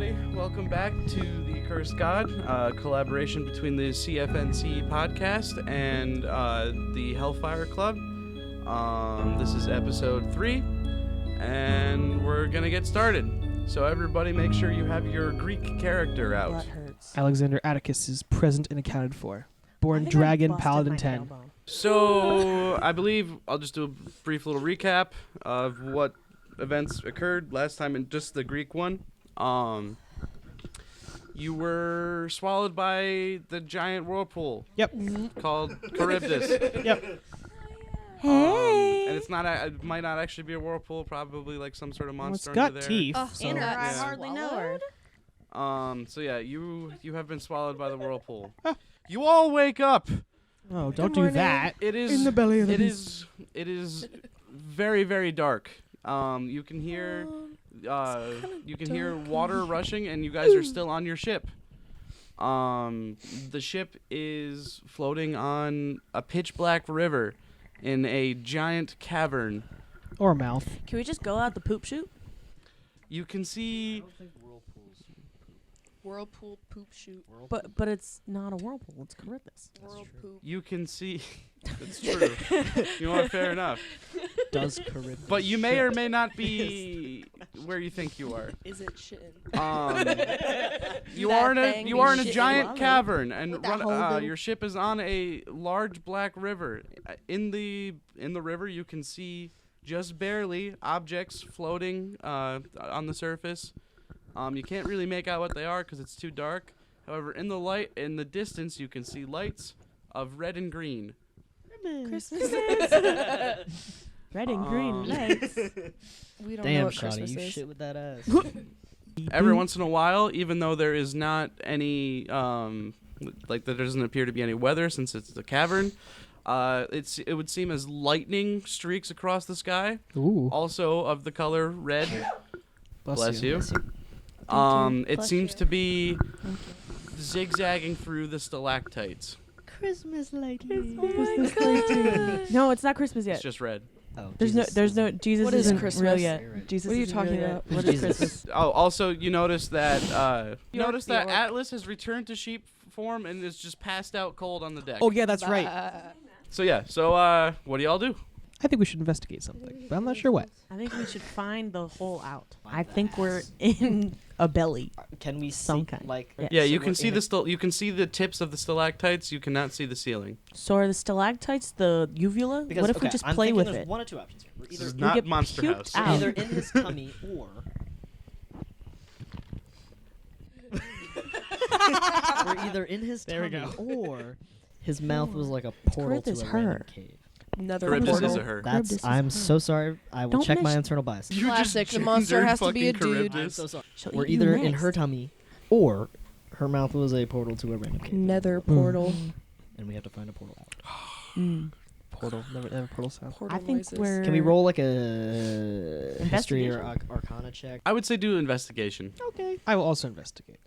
everybody. Welcome back to The Cursed God, collaboration between the CFNC-Podcast and the Hellfire Club. This is episode 3, and we're going to get started. So everybody make sure you have your Greek character out. That hurts. Alexander Atticus is present and accounted for. Born Dragon, Paladin 10. So I believe I'll just do a brief little recap of what events occurred last time in just the Greek one. You were swallowed by the giant whirlpool. Yep. Called Charybdis. Yep. And it's not. It might not actually be a whirlpool. Probably like some sort of monster Well, it's got under there. teeth. So And I Yeah. hardly know her. So yeah, you have been swallowed by the whirlpool. You all wake up. Oh, don't do morning. that. It is In the belly of the It beast. is very, very dark. You can hear water rushing, and you guys are still on your ship. The ship is floating on a pitch black river in a giant cavern. Or mouth. Can we just go out the poop chute? You can see Whirlpool poop shoot. But it's not a whirlpool. It's Charybdis. Whirlpool. you can see it's true. You know what? Fair enough. Does Charybdis. But you may or may not be where you think you are. Is it shitting? You That are in a thing you are in a be giant shitting. cavern, and With that hole your ship is on a large black river. In the river, you can see just barely objects floating on the surface. You can't really make out what they are because it's too dark. However, in the distance, you can see lights of red and green. Christmas. Red and green lights. We don't know Damn, what Shotty, Christmas you is. shit with that ass. Every once in a while, even though there is not any, there doesn't appear to be any weather since it's a cavern, it would seem as lightning streaks across the sky, Ooh. also of the color red. Bless you. Bless you. It Bless seems you. to be zigzagging through the stalactites. Christmas lighting. Oh my God. No, it's not Christmas yet. It's just red. Oh, There's no Jesus What is isn't Christmas? real yet. You're right. Jesus What are you isn't talking real yet. about? What is Jesus. Christmas? Oh, also you notice that York. Atlas has returned to sheep form and is just passed out cold on the deck. Oh, yeah, that's right. So yeah. So what do y'all do? I think we should investigate something, but I'm not sure what. I think we should find the hole out. I think we're in a belly. Can we Some see, kind. like? Yeah. Yeah, so you we're can see in the you can see the tips of the stalactites. You cannot see the ceiling. So are the stalactites the uvula? Because, What if we okay, just I'm play thinking with there's it? one or two options here. We're This either, is we not get Monster puked House. out. we're either in his tummy or we're either in his There we tummy go. or his mouth was like a portal to Charybdis a her. random cave. Another Charybdis portal. is a her. Charybdis is I'm her. so sorry. I will Don't check my miss- internal bias. You Classic, just the monster gendered has to be a fucking dude. Charybdis. I'm so sorry. She'll We're eat you either in next. her tummy or her mouth was a portal to a random cave. Nether portal. And we have to find a portal out. Portal. Never portal sound. Portal I think noises. we're. Can we roll like a history or Investigation? arcana check? I would say do investigation. Okay. I will also investigate.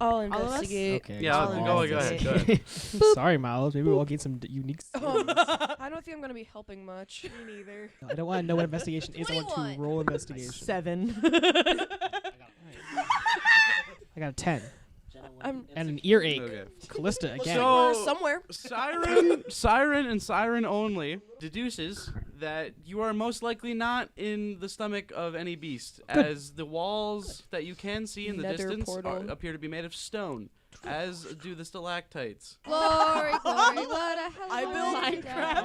I'll of us? investigate. Okay. Yeah, I'll go ahead. Go ahead. Sorry, Myles. Maybe we'll get some unique skills. I don't think I'm gonna be helping much. Me neither. I don't want to know what investigation is. I want to 21. roll investigation. 7. I got a 10. I'm And an earache. Okay. Callista again. So- We're somewhere. Siren and Siren only deduces that you are most likely not in the stomach of any beast, as the walls that you can see in the Nether distance portal. appear to be made of stone, as do the stalactites. Glory, glory, what a hell.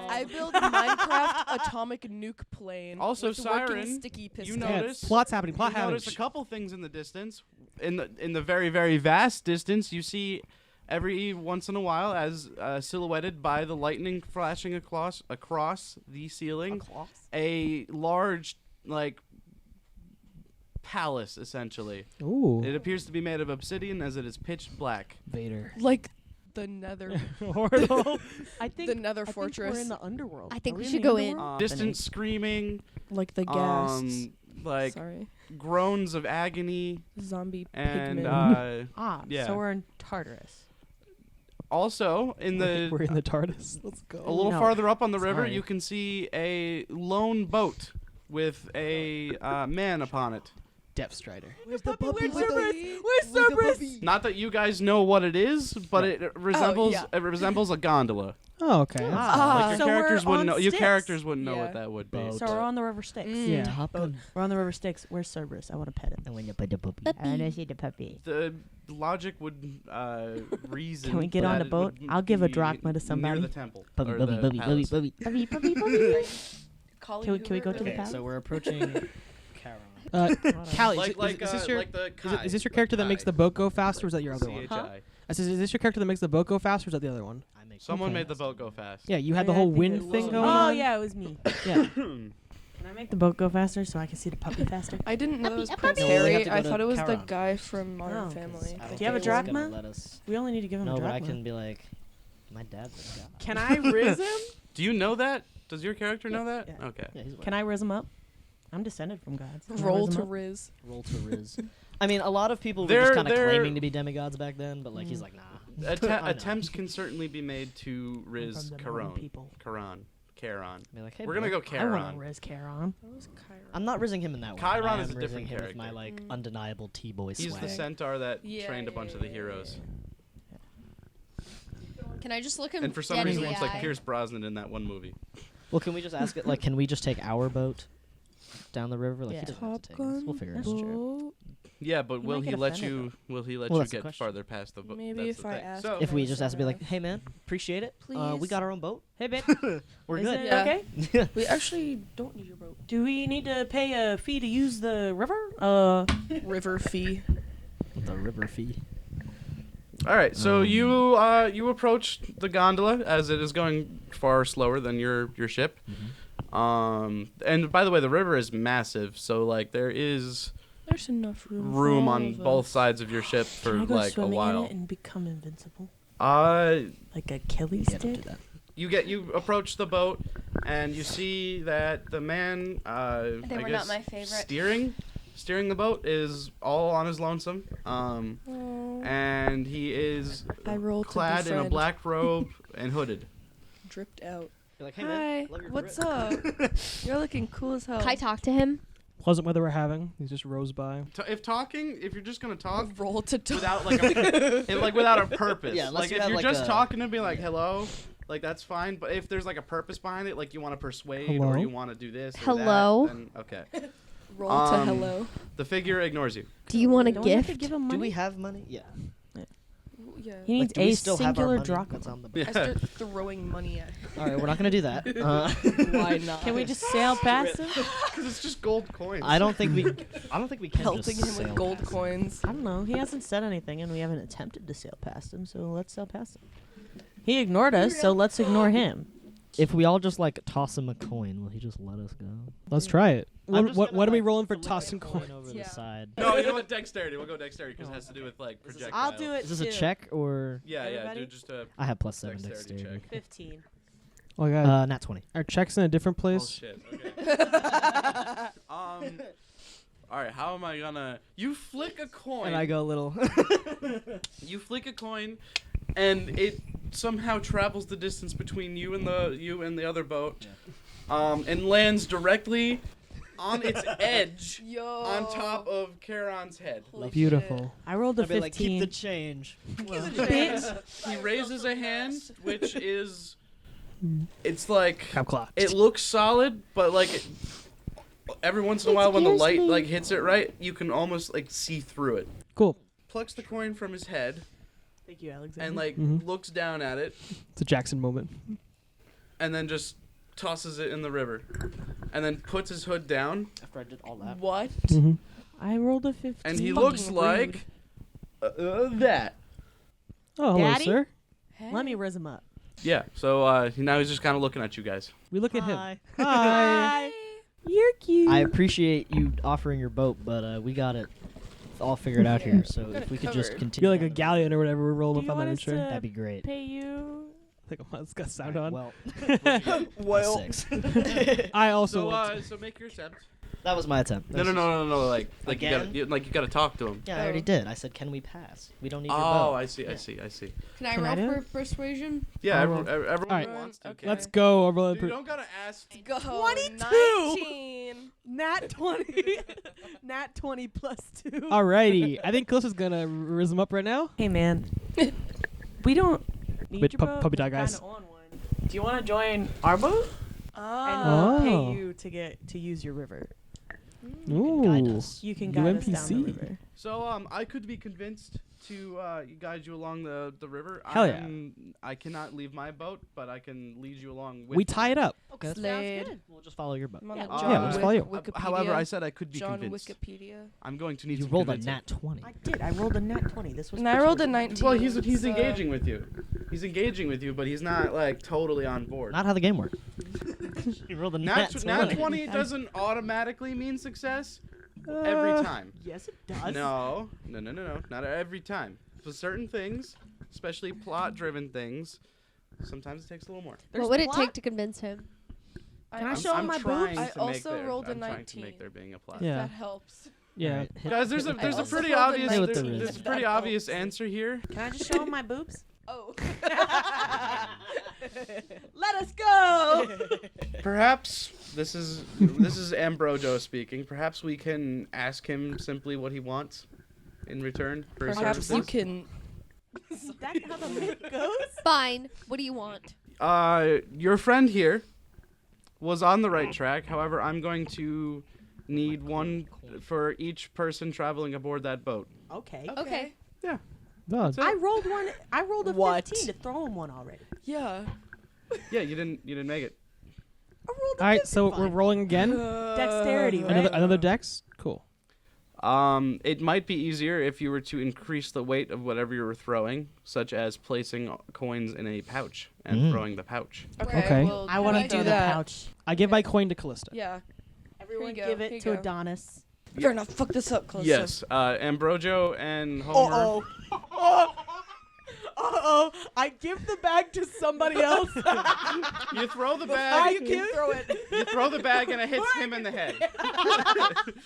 I build Minecraft atomic nuke plane. Also, with working Siren, sticky you pistons. Yeah, notice plot's happening. Plot you notice happening. a couple things in the distance. In the very, very vast distance, you see every once in a while, as silhouetted by the lightning flashing across the ceiling, a large palace, essentially. Ooh. It appears to be made of obsidian, as it is pitch black. Vader. Like the Nether, Portal. I think the Nether I think fortress. we're in the underworld. I think Are we in should the go in. underworld? Distant screaming, like the ghasts. like Sorry, groans of agony, zombie and pigmen. yeah. So we're in Tartarus. Also in the We're in the TARDIS. Let's go. a little No. farther up on the river, Sorry. you can see a lone boat with a man upon it. Depth Strider. Where's the puppy? puppy? Where's Cerberus? Not that you guys know what it is, but it resembles yeah. it resembles a gondola. Oh, okay. Like your So characters we're wouldn't on know. Your Styx. characters wouldn't know Yeah. what that would be. Boat. So we're on the river Styx. Yeah. Top gun. We're on the river Styx. Where's Cerberus? I want to pet him. And when you put the puppy. I want to see the puppy. The logic would reason. Can we get on that the it boat? would I'll give a be drachma to somebody. Near the temple. Puppy, or puppy, the puppy, puppy, palace. puppy. Puppy, puppy, puppy. Can we go to the Okay, palace? so we're approaching Charon. Callie, Like is this your like the is this your character that makes the boat go faster, or is that your other one? CHI. I said, is this your character that makes the boat go faster, or is that the other one? I make Someone Okay. made the boat go fast. Yeah, you had Yeah, the whole I think wind it thing was. going Oh on. yeah, it was me. Yeah. Can I make the boat go faster so I can see the puppy faster? I didn't know that was Puppy, Prince puppy. No, we have Harry. to go I to thought it was the Charon. guy from Modern Oh. Family. I don't Do you have a think it's gonna drachma? let us- We only need to give him No, a but I drachma. can be like, my dad's a god. Can I riz him? Do you know that? Does your character know that? Yeah. Okay. Yeah, he's Can I riz him up? I'm descended from gods. Can I Roll riz him to up? riz. roll to riz. I mean, a lot of people were They're- just kind of they're- claiming to be demigods back then, but like he's like, nah. I know. Attempts can certainly be made to I'm riz from the Northern Charon. people. Charon. Be like, hey, We're gonna bro. go I want Charon. to riz Charon. That was Chiron. I'm not rizzing him in that way. Chiron I is am a different rizzing him with my character. like Mm. undeniable T-boy He's swag. the centaur that Yeah, trained a yeah, bunch yeah, of the yeah, heroes. Can I just look him And for some dead reason, in it the looks like eye? Pierce Brosnan in that one movie. Well, can we just ask it? Like, can we just take our boat down the river? Like, Yeah. he doesn't have Top to take us. We'll figure it That's out. true. Yeah, but You will might he get let offended, you? Will he let Well, you that's the get question. farther past the boat? Maybe That's if the I thing. ask So, If we Yes, just I have to be like, have. hey man, appreciate it. We Please. got our own boat. Hey, babe. We're Is good. it Yeah. okay? We actually don't need your boat. Do we need to pay a fee to use the river? River fee. The river fee. all right. So you approach the gondola as it is going far slower than your ship. And by the way, the river is massive, so like there is There's enough room. for room all on of both us. sides of your ship for Can I go like a swimming in while. it and become invincible? Like Achilles Yeah, don't did? do that. you approach the boat and you see that the man They I were guess not my favorite. steering the boat is all on his lonesome. Oh, And he is I rolled to clad in a befriend. black robe and hooded. Dripped out. You're like, hey man, Hi, love your what's beret." up? You're looking cool as hell. Can I talk to him? Pleasant weather we're having. He just rose by. If you're just gonna talk Roll to talk. without like without a purpose, Yeah, unless like you if have, you're like, just a- talking to be like hello, like that's fine. But if there's like a purpose behind it, like you want to persuade Hello? or you want to do this, or Hello? that, then okay. Roll to Um, hello. The figure ignores you. Do you want a Don't we have to gift? give him Do money? we have money? Yeah. Yeah. He Like, needs do we a still have our singular money drachma. that's on the boat? Yeah. I start throwing money at. All right, we're not gonna do that. Why not? Can we just sail past him? Because it's just gold coins. I don't think we can pelting just him sail with gold past coins? I don't know. He hasn't said anything, and we haven't attempted to sail past him, so let's sail past him. He ignored us, so let's ignore him. If we all just like toss him a coin, will he just let us go? Let's try it. I'm What, just what, gonna, what are we like, rolling for flick tossing a coin coins? over Yeah. the side? No, you know what? Dexterity. We'll go dexterity because it has to do with like projectiles. I'll do it. Is this a too. check or? Yeah, yeah. Everybody? Do just a I have +7 dexterity dexterity. check. 15. Oh my god. Nat 20. Our check's in a different Oh place. shit. Okay. All right. How am I gonna? You flick a coin. And I go a little. You flick a coin, and it somehow travels the distance between you and the other boat, and lands directly on its edge Yo. on top of Charon's head. Holy Beautiful. I rolled a I'd be like, keep 15. the change. He raises a hand, which is, it's like, I'm clocked. it looks solid, but like every once in a while when the light like hits it right, you can almost like see through it. Cool. Plucks the coin from his head Thank you, Alexander. and like Mhm. looks down at it, It's a Jackson moment. and then just tosses it in the river, and then puts his hood down, After I did all that. What? Mm-hmm. I rolled a 15. and he Fucking looks rude. like that. Oh, hello, Daddy? sir. Let me riz him up. Yeah. So now he's just kind of looking at you guys. We look at him. Hi. Hi. You're cute. I appreciate you offering your boat, but we got it all figured out here. So Got if it we could just covered. continue. You're like a on the- galleon or whatever. We're rolling Do you up on that want us intro. to- That'd be great. pay you. Like, oh, it's got sound on. Well, 6. I also. So want so make your attempt. That was my attempt. No. Like you Again? you gotta talk to him. Yeah, I already did. I said, can we pass? We don't need your Oh, boat. I see. Yeah. I see. Can I Can I do roll it? for persuasion? Yeah, I'll roll. everyone Alright. wants to. Okay. Let's go over You the. don't gotta ask. Go. 22. 19. Nat Nat 20. Nat 20 plus 2. Alrighty. I think Callista's gonna raise him up right now. Hey, man. We don't need Wait, your boat. puppy dog We're guys. kinda on one. Do you want to join our boat? And Oh. we'll pay you to use your river. Ooh. Guide us. You can guide us down the UNPC. river. So I could be convinced to guide you along the river. Hell yeah. I cannot leave my boat, but I can lead you along with We tie it up. Okay, that's Slade. good. We'll just follow your boat. I'm on Yeah, the we'll John just follow you. Wikipedia. However, I said I could be John convinced. Wikipedia. I'm going to need You some rolled a convincing. nat 20. I did. I rolled a nat 20. This was. And I rolled a persuasion. 19. Well, he's so- engaging with you. He's engaging with you, but he's not like totally on board. Not how the game works. You rolled a nat 20. Nat 20 doesn't automatically mean success every time. Yes, it does. No, not every time. For certain things, especially plot-driven things, sometimes it takes a little more. There's What would it plot? take to convince him? Can I I'm- show him I'm my trying boobs? I to make also there- rolled a I'm trying to 19. make there being a plot. Yeah. That helps. Yeah. Alright, hit- Guys, there's hit a with there's the a also pretty rolled a obvious 19. With the there's a risk. pretty That obvious helps. answer here. Can I just show him my boobs? Oh. Let us go. Perhaps this is Ambrojo speaking. Perhaps we can ask him simply what he wants in return for his Perhaps you services. can. Is that how the myth goes? Fine. What do you want? Your friend here was on the right track. However, I'm going to need one for each person traveling aboard that boat. Okay. Okay. No, I rolled one. I rolled a What? 15 to throw him one already. Yeah. Yeah, you didn't make it. I rolled a All right, so 55. we're rolling again. Dexterity, right? Another dex. Cool. It might be easier if you were to increase the weight of whatever you were throwing, such as placing coins in a pouch and throwing the pouch. Okay. Well, I want we to do do the that. pouch. I give my coin to Callista. Yeah. Everyone go, give here it you to go. Adonis. You're not fuck this up, Calysta. Yes, Ambrojo and Homer. Uh-oh. I give the bag to somebody else. You throw the I bag. can throw it. You throw the bag and it hits him in the head.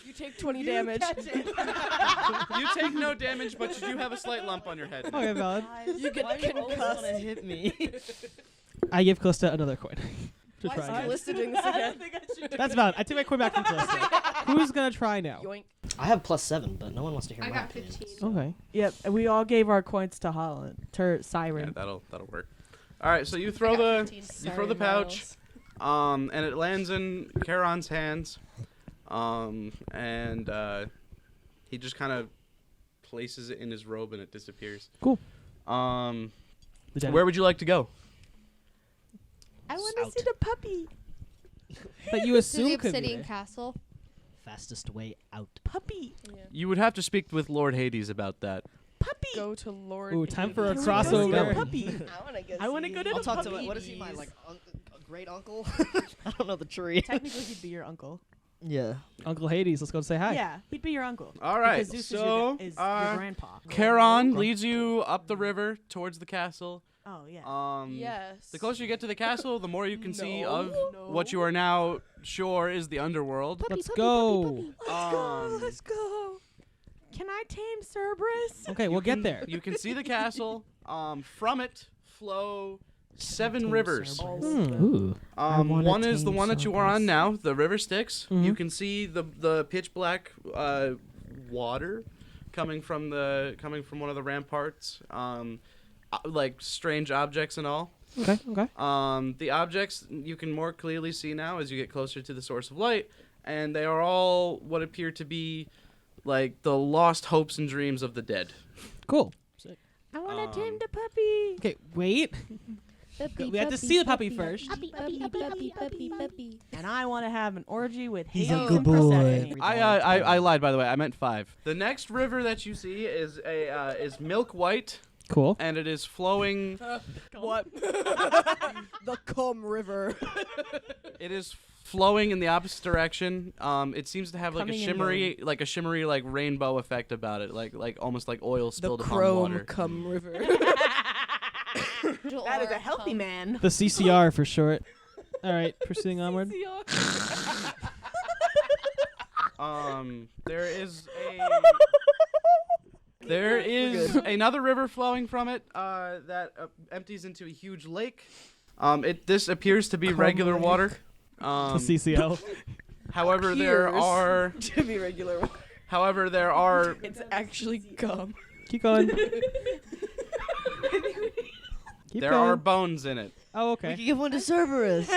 You take 20 You damage. catch it. You take no damage, but you do have a slight lump on your head. Okay, valid. You get Why do you always concussed. wanna hit me? I give Callista another coin to Why try is again. Calysta doing this I again? don't think I should do That's valid. I take my coin back from Callista. Who's gonna try now? Yoink. I have +7, but no one wants to hear I my got opinions. 15. Okay. Yep, and we all gave our coins to Hollen. Yeah, Siren. that'll work. All right, so you throw the pouch, and it lands in Charon's hands, and he just kind of places it in his robe and it disappears. Cool. Where would you like to go? I want Out. to see the puppy. But you To assume the could be obsidian there. castle. Fastest way out. Puppy. You would have to speak with Lord Hades about that. Puppy. Go to Lord. Ooh, time for a Can we go see the crossover. puppy? I want to go to I'll the talk puppy. to him. What is he, my great uncle? I don't know the tree. Technically, he'd be your uncle. Yeah. Uncle Hades, let's go say hi. Yeah, he'd be your uncle. All right, Because Zeus so is your grandpa. Charon leads you up the river towards the castle. Oh yeah. Yes. The closer you get to the castle, the more you can see No. of No. what you are now sure is the underworld. Let's go. Let's go. Can I tame Cerberus? Okay, we'll get there. You can see the castle. From it flow 7 Tame rivers. Cerberus. Ooh. wanna One is the tame one that you are on Cerberus. now, the River Styx. You Mhm. can see the pitch black water coming from one of the ramparts. Like strange objects and all. Okay, okay. The objects you can more clearly see now as you get closer to the source of light, and they are all what appear to be like the lost hopes and dreams of the dead. Cool. I want to tame Um, the puppy. Okay, wait. Puppy, We have to see the puppy first. Puppy, puppy, puppy, puppy, puppy. And I want to have an orgy with He's Hades a good and boy. Persephone. I lied, by the way. I meant 5. The next river that you see is is milk white, Cool. and it is flowing. What? The cum river. It is flowing in the opposite direction. It seems to have like Coming a and shimmery like rainbow effect about it, like almost like oil The spilled upon chrome water. cum river. That is a healthy man. The CCR for short. All right, proceeding onward. There is another river flowing from it that empties into a huge lake. This appears to be regular water. The CCL. However, there Appears are. to be regular water. However, there are. It's actually gum. Keep going. Keep There going. are bones in it. Oh, We okay. can give one to Cerberus.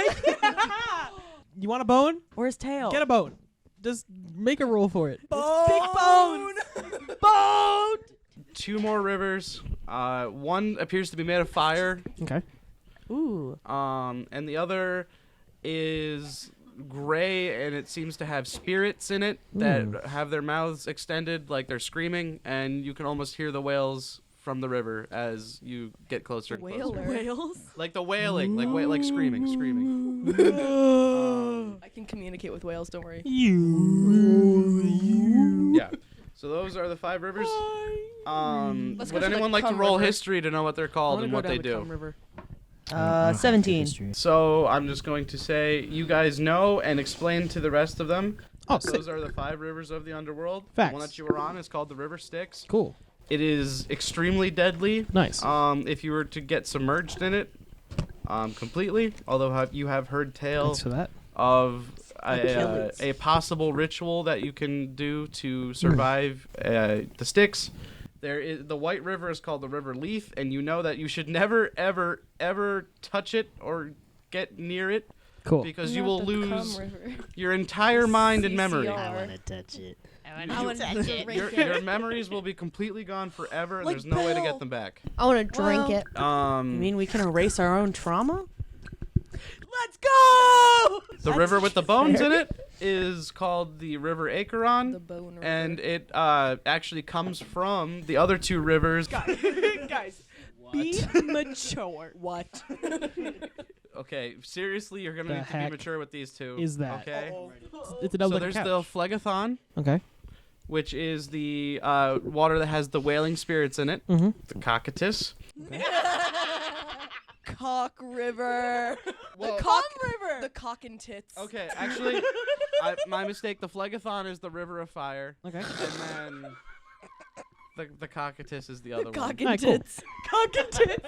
You want a bone? Where's tail? Get a bone. Just make a roll for it. Big bone. Bone. 2 more rivers. One appears to be made of fire. Okay. Ooh. And the other is gray, and it seems to have spirits in it that have their mouths extended like they're screaming, and you can almost hear the whales from the river as you get closer and closer. Whales. Like the wailing, like screaming. I can communicate with whales. Don't worry. Yeah. So those are the 5 rivers. Let's go Would to the anyone like to Cum roll River. history to know what they're I called wanna and go what down they the do? Cum River. 17. So I'm just going to say you guys know and explain to the rest of them. Oh, So those are the 5 rivers of the underworld. Facts. The one that you were on is called the River Styx. Cool. It is extremely deadly. Nice. If you were to get submerged in it, completely. Although you have heard tales Thanks for that. of Achilles. a possible ritual that you can do to survive the Styx. There is the White River is called the River Leith, and you know that you should never, ever, ever touch it or get near it Cool. because you Not will the lose Cum River. your entire mind and memory. CCR. I want to touch it. I want to drink Your it. memories will be completely gone forever, and Like there's no way to Bill. get them back. I want to drink Well, it. You mean we can erase our own trauma? Let's go! The river with the bones in it is called the River Acheron. The Bone River. And it actually comes from the other 2 rivers. Guys, be mature. What? Okay, seriously, you're gonna The need to be heck mature with these 2. is that? Okay. It's a double So decker there's the couch. Phlegathon, Okay. which is the water that has the wailing spirits in it. Mm-hmm. The Cocytus. Cock River. Well- the Cock River. The cock and tits. Okay, actually, my mistake. The Phlegathon is the River of Fire, Okay. and then the Cocytus is the other Cock one. and Alright, cool. tits. Cock and tits.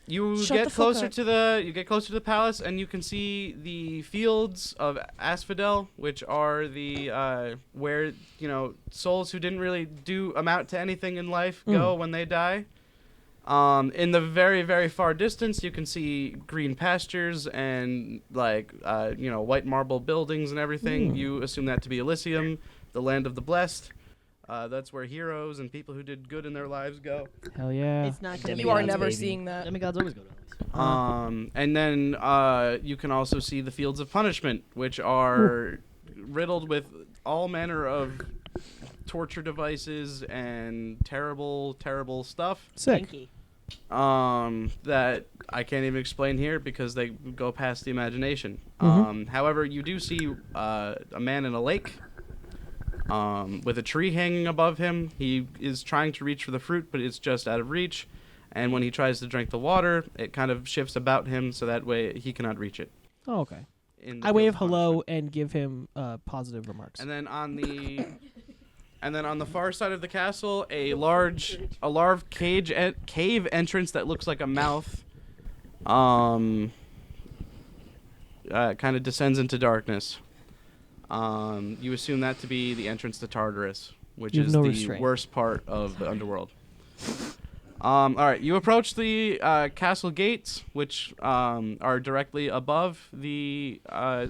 You Shut get the fuck closer up. to the palace, and you can see the fields of Asphodel, which are the where souls who didn't really amount to anything in life go when they die. In the very, very far distance, you can see green pastures and white marble buildings and everything. You assume that to be Elysium, the land of the blessed. That's where heroes and people who did good in their lives go. Hell yeah. It's not going to You are Demigods, never baby. seeing that. Demigods always go to And then you can also see the fields of punishment, which are riddled with all manner of torture devices and terrible, terrible stuff. Sick. That I can't even explain here because they go past the imagination. However, you do see a man in a lake with a tree hanging above him. He is trying to reach for the fruit, but it's just out of reach. And when he tries to drink the water, it kind of shifts about him so that way he cannot reach it. Oh, okay. in the I wave field of punishment. hello and give him positive remarks. And then on the far side of the castle, a large cave entrance that looks like a mouth kind of descends into darkness. You assume that to be the entrance to Tartarus, which You have is no the restraint. worst part of the underworld. All right, you approach the castle gates, which are directly above the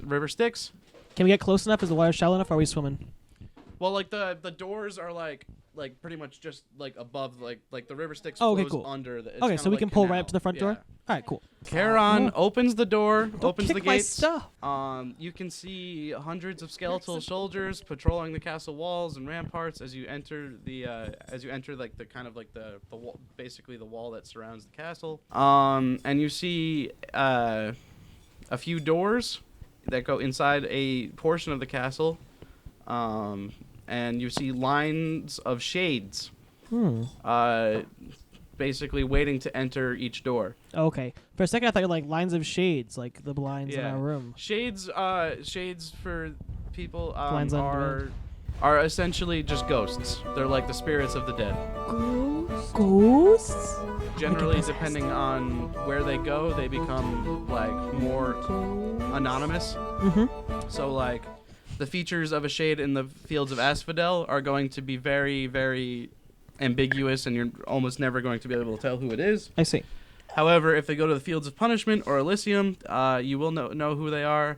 river Styx. Can we get close enough? Is the water shallow enough? Or are we swimming? Well, like the doors are like pretty much just like above like the river Styx Oh, okay, flows cool. under the. It's Okay, kinda so we like can pull right canal. up to the front door? All right, cool. Charon opens the door, Don't opens kick the my gates. stuff. You can see hundreds of skeletal soldiers patrolling the castle walls and ramparts as you enter the wall, basically the wall that surrounds the castle. And you see a few doors that go inside a portion of the castle. And you see lines of shades, basically waiting to enter each door. Okay. For a second, I thought you were like lines of shades, like the blinds in Yeah. our room. Shades for people Blinds on are essentially just ghosts. They're like the spirits of the dead. Ghosts? Generally, depending on where they go, they become like more anonymous. Mm-hmm. So like the features of a shade in the fields of Asphodel are going to be very, very ambiguous, and you're almost never going to be able to tell who it is. I see. However, if they go to the fields of punishment or Elysium, you will know who they are,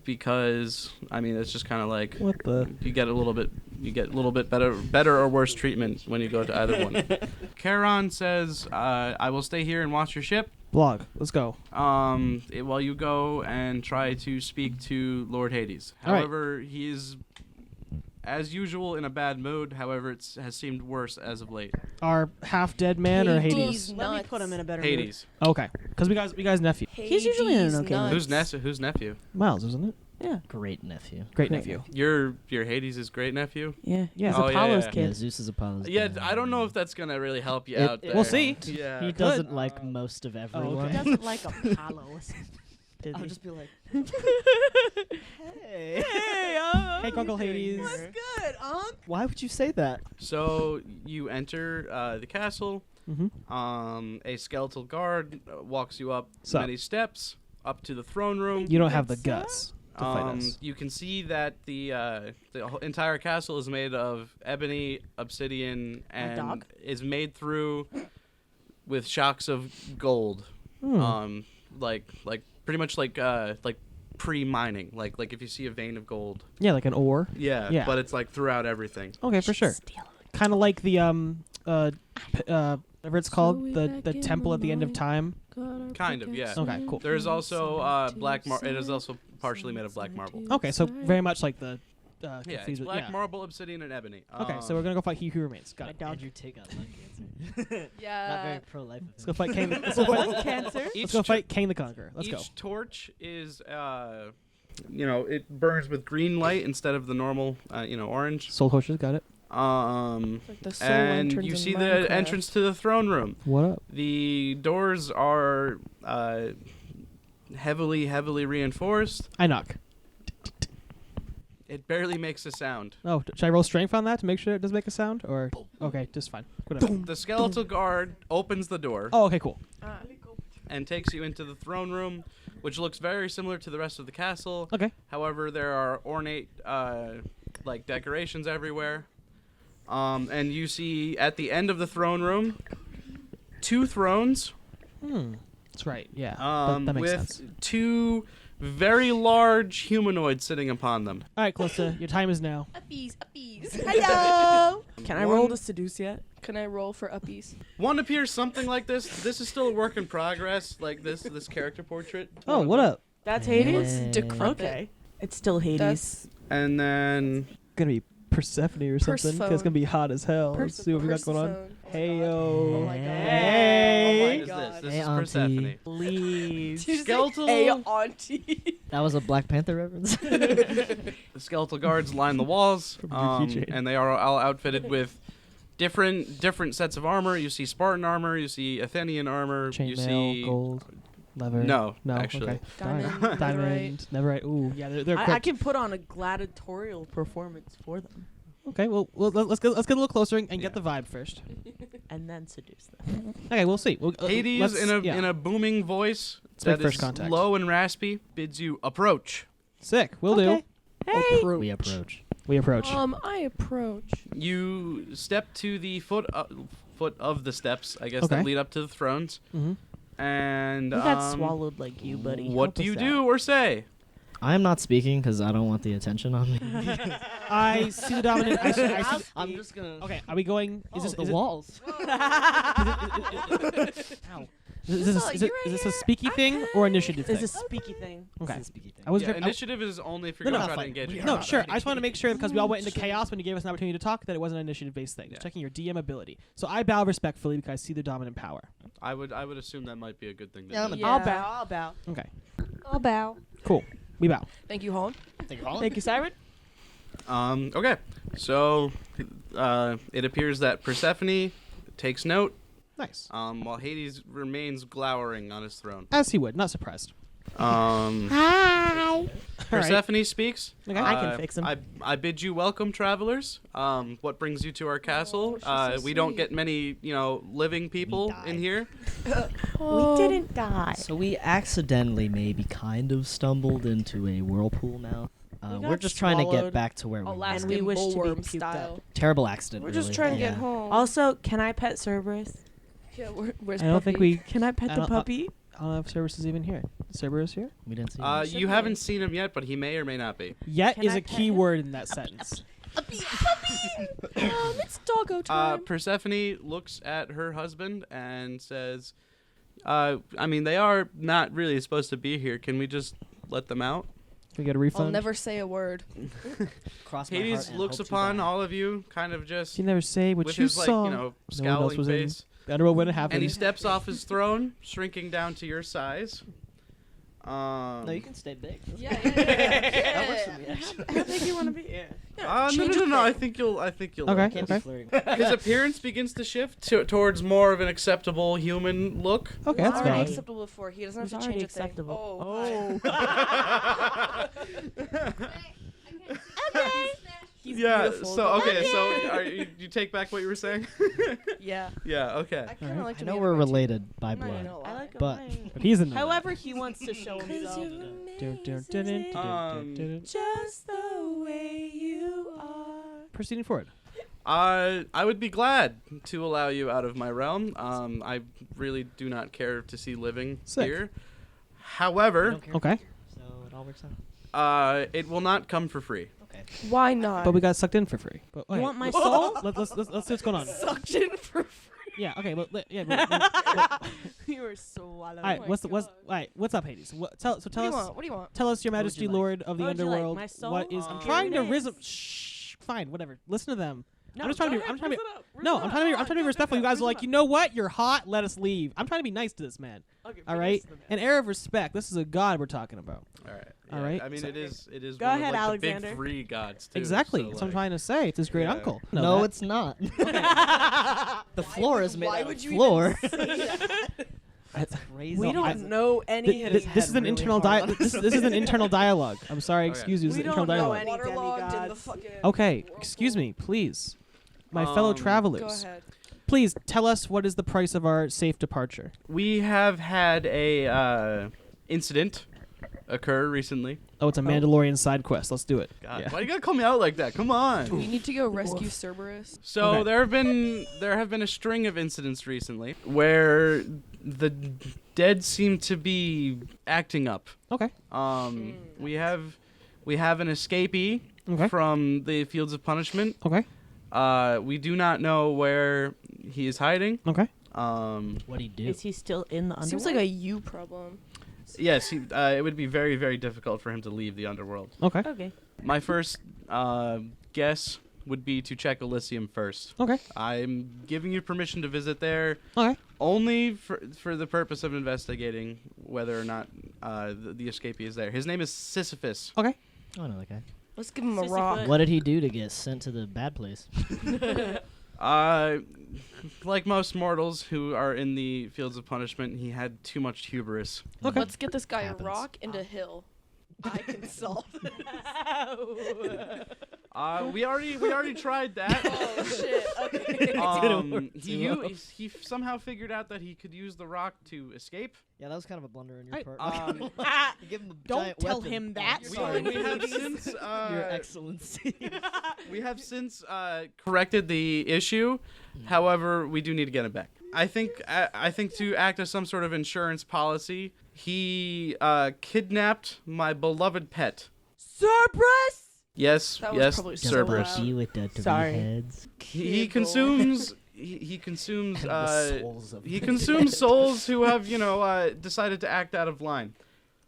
because I mean it's just kind of like What the? you get a little bit better or worse treatment when you go to either one. Charon says, "I will stay here and watch your ship. Blog. Let's go. While you go and try to speak to Lord Hades. All right. However, he is, as usual, in a bad mood. However, it has seemed worse as of late. Our half-dead man or Hades? Hades. Let me Nuts. put him in a better Hades. Okay. Because we guys nephew. He's usually in an Hades okay mood. nuts. Who's nephew? Myles, isn't it? Yeah. Great nephew. Great nephew. Your Hades' great nephew. Yeah. Yeah. He's Oh, yeah, Apollo's yeah. Yeah, kid. Zeus is Apollo's. Yeah, dad. I don't know if that's gonna really help you It- out. it- There. We'll see. Yeah. He doesn't like most of everyone. He doesn't like Apollos. Did I'll he? just be like, Hey. Hey, Uncle Hades. what's good, Why would you say that? So you enter the castle. Mm-hmm. A skeletal guard walks you up Sup? many steps up to the throne room. You don't have the guts to fight us. You can see that the entire castle is made of ebony, obsidian, and dog? is made through with shocks of gold. Hmm. Like pretty much like pre-mining. Like if you see a vein of gold. Yeah, like an ore. Yeah. Yeah. But it's like throughout everything. Okay, for sure. Kind of like the whatever it's called, the temple at the end of time. Kind of, yeah. Okay, cool. There is also black marble. It is also partially made of black marble. Okay, so very much like the. Yeah, it's confused with- black marble, obsidian, and ebony. Okay, so we're gonna go fight He Who Remains. Got My it. dog. Andrew, take out lung cancer. Not Yeah. very pro-life. of Let's go him. fight Kang. Let's go fight, Cancer. Each let's go fight Kang the Conqueror. Let's each go. torch is, it burns with green light instead of the normal, orange. Soul torches. Got it. Like the soul And lanterns you in see Minecraft. the entrance to the throne room. What up? The doors are heavily reinforced. I knock. It barely makes a sound. Oh, should I roll strength on that to make sure it does make a sound? Or okay, just fine. Whatever. The skeletal guard opens the door Oh, okay, cool. and takes you into the throne room, which looks very similar to the rest of the castle. Okay. However, there are ornate decorations everywhere. And you see at the end of the throne room 2 thrones That's right. Yeah. that makes with sense. 2 very large humanoids sitting upon them. All right, Calysta, your time is now. Uppies, uppies. Hello. Can I roll One- to seduce yet? Can I roll for uppies? One appears something like this. This is still a work in progress, like this character portrait. Oh, what up? That's Hey. Hades. Decrepit. Okay. It's still Hades. That's And then Gonna be Persephone or something. 'Cause it's gonna be hot as hell. Let's see what we got going on. Persephone. Hey Oh yo. my god. Hey. Oh my is god. this? This Hey, is auntie. Persephone. Please. Did you say, Skeletal- Hey, auntie. That was a Black Panther reference. The skeletal guards line the walls, From your keychain. and they are all outfitted with different sets of armor. You see Spartan armor, you see Athenian armor, you see Chainmail, gold, leather. No, no, actually. Okay. Diamond, Darn. netherite. Diamond, neverite. Ooh, yeah, they're I equipped. can put on a gladiatorial performance for them Okay, well, let's get a little closer and Yeah. get the vibe first. and then seduce them. Okay, we'll see. Hades let's- in yeah. a booming voice Let's make that first is contact. low and raspy bids you approach. Sick. We'll Okay. Hey. We approach. do. We approach. I approach. You step to the foot of the steps, I guess, Okay. that lead up to the thrones. Mm-hmm. And We got swallowed like you, buddy. what Help do us you out. do or say? I am not speaking because I don't want the attention on me. I see the dominant. I see, I'm just gonna. okay, are we going? Is this the is walls? Ow. Is this a speaky thing or initiative thing? It's a speaky thing. Okay. This is a speaky thing. I was Yeah, very, initiative is only if you're No, going no, to try to fine. engage We in are no, combat. sure. I just want to make sure because we all went into chaos when you gave us an opportunity to talk that it wasn't an initiative-based thing. Just Yeah. checking your DM ability. So I bow respectfully because I see the dominant power. I would assume that might be a good thing to Yeah, do. I'm a- I'll bow. I'll bow. Okay. I'll bow. Cool. We bow. Thank you, Hollen. Thank you, Siren. Okay, so it appears that Persephone takes note, Nice. while Hades remains glowering on his throne. As he would. Not surprised. Hi. Persephone speaks. Okay. I can fix him. I bid you welcome, travelers. What brings you to our castle? she's so We don't sweet. get many, living people in died. here. We didn't die. So we accidentally maybe kind of stumbled into a whirlpool now. We We're got just trying to get swallowed. back to where we were. Alaskan And we wish to be bullworm puked up. style. Terrible accident. We're just really. trying to Yeah. get home. Also, can I pet Cerberus? Yeah, where's I don't think Puppy? we. Can I pet I the don't- puppy? I don't know if Cerberus is even here. Is Cerberus here? We didn't see him. You haven't seen him yet, but he may or may not be. Yet Can is I a pet key him? word in that sentence. It's doggo time. Persephone looks at her husband and says, they are not really supposed to be here. Can we just let them out? Can we get a refund? I'll never say a word. Cross my heart Hades and looks hope to upon die. all of you, kind of just You never say what with you his saw. scowling was in- face. I don't know when it happened. And he steps off his throne, shrinking down to your size. No, you can stay big. Yeah. That works for me, actually. How big you want to be? Yeah. No. I think you'll. Okay. like Can't it. be flirting. His appearance begins to shift towards more of an acceptable human look. Okay, It's that's already valid. acceptable before. He doesn't It's have to already change a thing. acceptable. Oh. He's Yeah. beautiful. So okay. So you take back what you were saying? Yeah. Yeah. Okay. I kind of like I to know be we're in a routine. related by I'm not blood. gonna lie. I like him. But- But he's in the. However he wants to show himself. Just the way you are. Proceeding forward. I would be glad to allow you out of my realm. I really do not care to see living Sick. here. We However, don't care. Okay. So it all works out. it will not come for free. Okay. Why not? But we got sucked in for free. But You wait. want my soul? Let's see what's going on. Suction for Yeah. Okay. You were swallowed. All right. my What's God. What's up, Hades? Tell What do us. you want? What do you want? Tell us, Your What would Majesty, you like? Lord of the What would you like, Underworld. my soul? What is? I'm Here trying it to is. rhythm. Shh. Fine. Whatever. Listen to them. No, I'm just trying to go be. I'm ahead, trying to be. raise it up, raise No, it I'm up. trying to be. I'm trying to be Go, respectful. go, You guys go, are like, you know what? You're hot. Let us leave. I'm trying to be nice to this man. Okay, All be right. nice to the man. An air of respect. This is a god we're talking about. All right. All Yeah, right, I mean, so- it is. Go one ahead, of, like, the Alexander. big three gods too. Exactly. So, That's what I'm like, trying to say. It's his great yeah. uncle. No, that. it's not. The floor is made Why out of would you floor. even say that? That's crazy. We don't know any This, hidden this is an really internal hard on this is an internal dialogue. I'm sorry. Okay. Excuse you. This We is internal don't know dialogue. any Waterlogged in the demigods. fucking Okay. Excuse me, please. My fellow Um, Go travelers, ahead. please tell us what is the price of our safe departure. We have had a incident occur recently. Oh, it's a Mandalorian side quest. Let's do it. God, Yeah. why do you gotta call me out like that? Come on. We need to go rescue Cerberus. So Okay. there have been a string of incidents recently where the dead seem to be acting up. Okay. We have an escapee Okay. from the Fields of Punishment. Okay. We do not know where he is hiding. Okay. What'd he do? Is he still in the underworld? Seems like a you problem. Yes, it would be very, very difficult for him to leave the underworld. Okay. Okay. My first guess would be to check Elysium first. Okay. I'm giving you permission to visit there Okay. only for the purpose of investigating whether or not the escapee is there. His name is Sisyphus. Okay. Oh, no, that guy. Let's give him a Sissy rock. foot. What did he do to get sent to the bad place? Like most mortals who are in the Fields of Punishment, he had too much hubris. Okay. Let's get this guy Happens. a rock and a hill. I can solve this. We already tried that. Oh shit. Okay. He somehow figured out that he could use the rock to escape. Yeah, that was kind of a blunder on your Right. part. You give him a Don't giant tell weapon. him that. We, Sorry. we have since Your Excellency. we have since corrected the issue. However, we do need to get him back. I think to act as some sort of insurance policy, he kidnapped my beloved pet. Cerberus. Yes, That was yes, probably so Cerberus. loud. You with the three Sorry. heads. He consumes. He consumes. And the souls of He them. consumes souls who have decided to act out of line.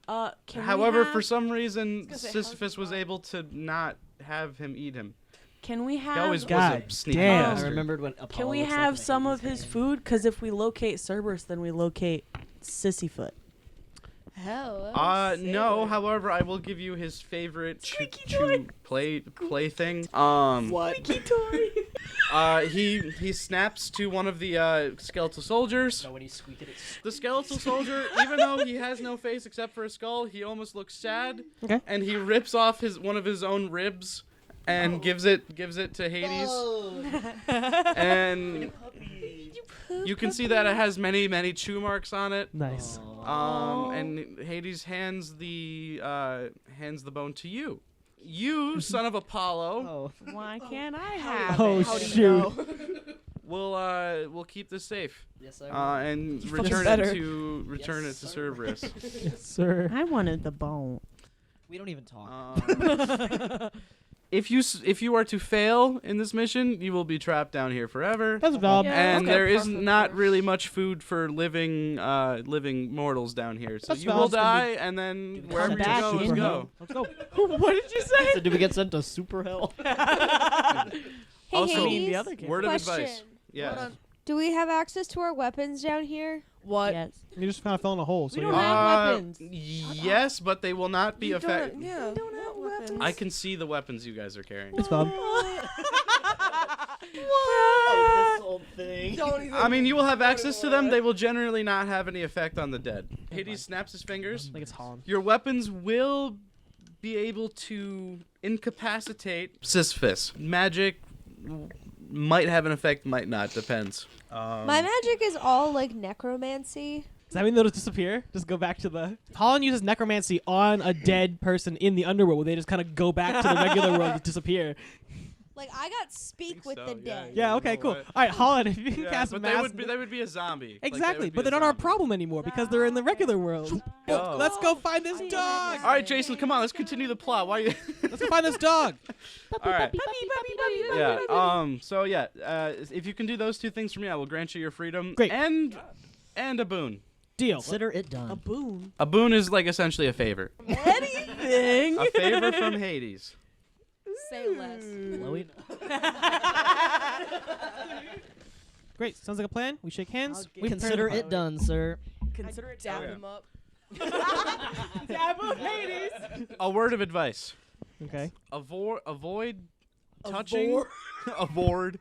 Can However, we for have, some reason, gonna say, Sisyphus was able to not have him eat him. can we He have? always God was a sneaky damn. I bastard. remembered when Apollo Can we looks like have an some 80s of his band. food? Because if we locate Cerberus, then we locate Sissyfoot. Hell. No. However, I will give you his favorite plaything. What? He snaps to one of the skeletal soldiers. So when you squeak it, it's The skeletal soldier, even though he has no face except for a skull, he almost looks sad. Okay. And he rips off one of his own ribs and gives it to Hades. And you can see that it has many chew marks on it. Nice. And Hades hands the bone to you. You, son of Apollo, oh. Why can't I have Oh, it? How do you shoot. know? will keep this safe. Yes, I will. And fucking return better. it to Yes, sir. Cerberus. Sir. I wanted the bone. We don't even talk. If you are to fail in this mission, you will be trapped down here forever. That's valid. Yeah. And Okay, there is perfect. not really much food for living mortals down here. So That's you will valid. It's gonna die, and then Come wherever you back go, is in. go. Let's go. What did you say? So do we get sent to super hell? Hey, Also, I mean, the Hades, other game. Word of question. advice. Yeah. Hold on. Do we have access to our weapons down here? What? Yes. You just kind of fell in a hole. So We you're don't have weapons. Yes, but they will not be affected. Yeah. We don't have weapons. I can see the weapons you guys are carrying. It's valid. Oh, this old thing. Don't even. I mean, you will have access to them. They will generally not have any effect on the dead. Hades snaps his fingers. I think it's Hollen. Your weapons will be able to incapacitate Sisyphus. Magic might have an effect, might not. Depends. My magic is all like necromancy. Does that mean they'll just disappear? Just go back to the... Hollen uses necromancy on a dead person in the underworld where they just kind of go back to the regular world and disappear. Like I got speak Think with so, the yeah, dead. Yeah, you okay, know cool. what? All right, Hollen, if you can Yeah, cast but mass... they would be a zombie. Like, Exactly, would be but a they're not our zombie. problem anymore because they're in the regular world. Oh. Let's go find this dog! All right, Jason, come on, let's continue the plot. Why? Let's go find this dog! All right. Yeah. So yeah. If you can do those two things for me, I will grant you your freedom. Great. And a boon. Deal. Consider it done. A boon. A boon is like essentially a favor. Anything. A favor from Hades. Say less. Chloe? Great, sounds like a plan. We shake hands. We Consider it done, sir. Consider it Dab Okay. him up. Dab of Hades. A word of advice. Okay. Avoid touching. Avoid.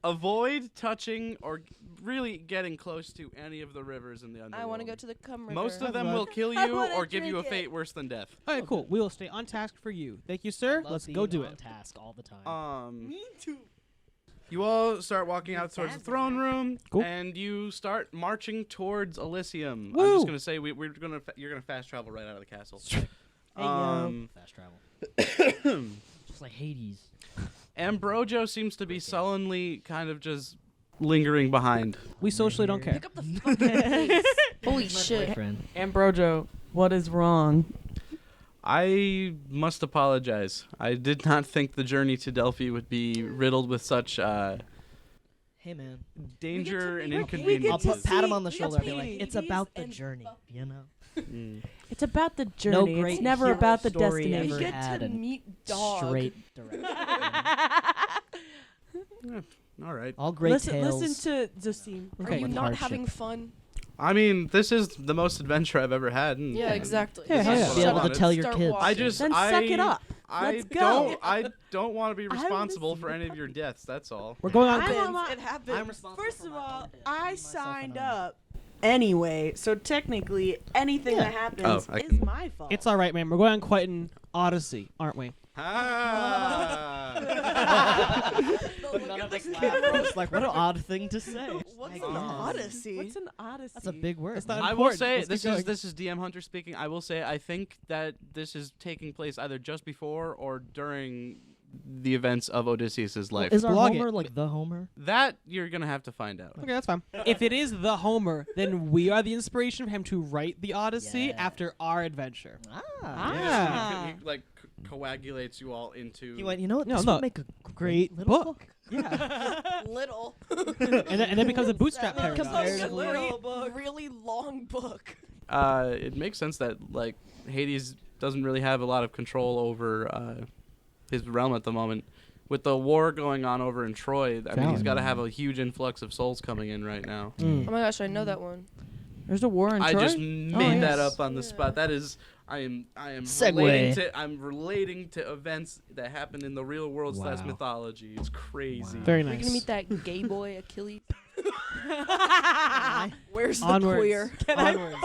Avoid touching or really getting close to any of the rivers in the underworld. I want to go to the cum river. Most of them Love. will kill I you wanna or give you a drink it. fate worse than death. All right, cool. We will stay on task for you. Thank you, sir. Love Let's being go do on it. task all the time. Me too. You all start walking out towards the throne room, Cool. and you start marching towards Elysium. I'm Woo! just gonna say you're gonna fast travel right out of the castle. Fast travel. Just like Hades. Ambrojo seems to be sullenly kind of just lingering behind. We socially don't care. Pick up the fucking pace. Holy He's my shit. boyfriend. Ambrojo, what is wrong? I must apologize. I did not think the journey to Delphi would be riddled with such Hey, man. danger and meet- we inconvenience. get I'll to pat him see- on the we shoulder get and be to like, see it's Hades about the and journey, you know? It's about the No journey. great It's never hero about the story destination. We ever get had to an meet dog. Straight direction. All right. All great tales. Listen to Justine. Are Okay. you With not hardship. having fun? I mean, this is the most adventure I've ever had. And Yeah, exactly. Yeah, hell yeah. Shut Be able up. to tell your Start kids. walking. I just Then I suck it up. Let's go. I don't want to be I responsible listen. for any of your deaths. That's all. We're going on. I'm Happens. on- It happens. I'm responsible First for of my all, own death. I Myself signed and I. up anyway, so technically anything Yeah. that happens Oh, I is can- my fault. It's all right, man. We're going on quite an odyssey, aren't we? Ah. None of us laugh. We're just like, what an odd thing to say. What's an odyssey? What's an odyssey? That's a big word. That's not I will important. say Let's keep this going. is DM Hunter speaking. I will say I think that this is taking place either just before or during the events of Odysseus's life. Is our Blog it. Homer like the Homer? That you're gonna have to find out. Okay, that's fine. If it is the Homer, then we are the inspiration for him to write the Odyssey Yeah. after our adventure. Yeah, he like coagulates you all into. He went, you know what? No, This no. would make a Great little book. Yeah. Little. and then it becomes a bootstrap That paradox. becomes a Comparatively. really long book. It makes sense that like Hades doesn't really have a lot of control over his realm at the moment. With the war going on over in Troy, I mean, he's got to have a huge influx of souls coming in right now. Oh my gosh, I know that one. There's a war in I Troy? just made that yes. up on the spot. That is, I am Segue. relating to events that happened in the real world / Wow. mythology. It's crazy. Wow. Very We're nice. gonna meet that gay boy Achilles. Where's the Onwards. queer? Onwards.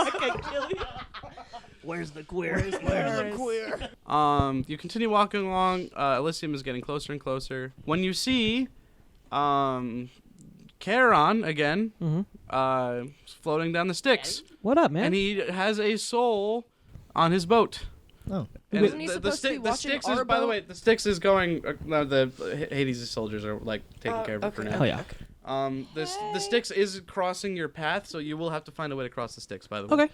Where's the queer? Where's the queer? You continue walking along. Elysium is getting closer and closer. When you see, Charon again, floating down the Styx, What up, man? and he has a soul on his boat. Oh. And Isn't he supposed to be the watching Styx our is, by the boat? way, the Styx is going. No, the Hades' soldiers are like taking care of it for okay. now. Oh yeah. The Styx is crossing your path, so you will have to find a way to cross the Styx. By the way. Okay.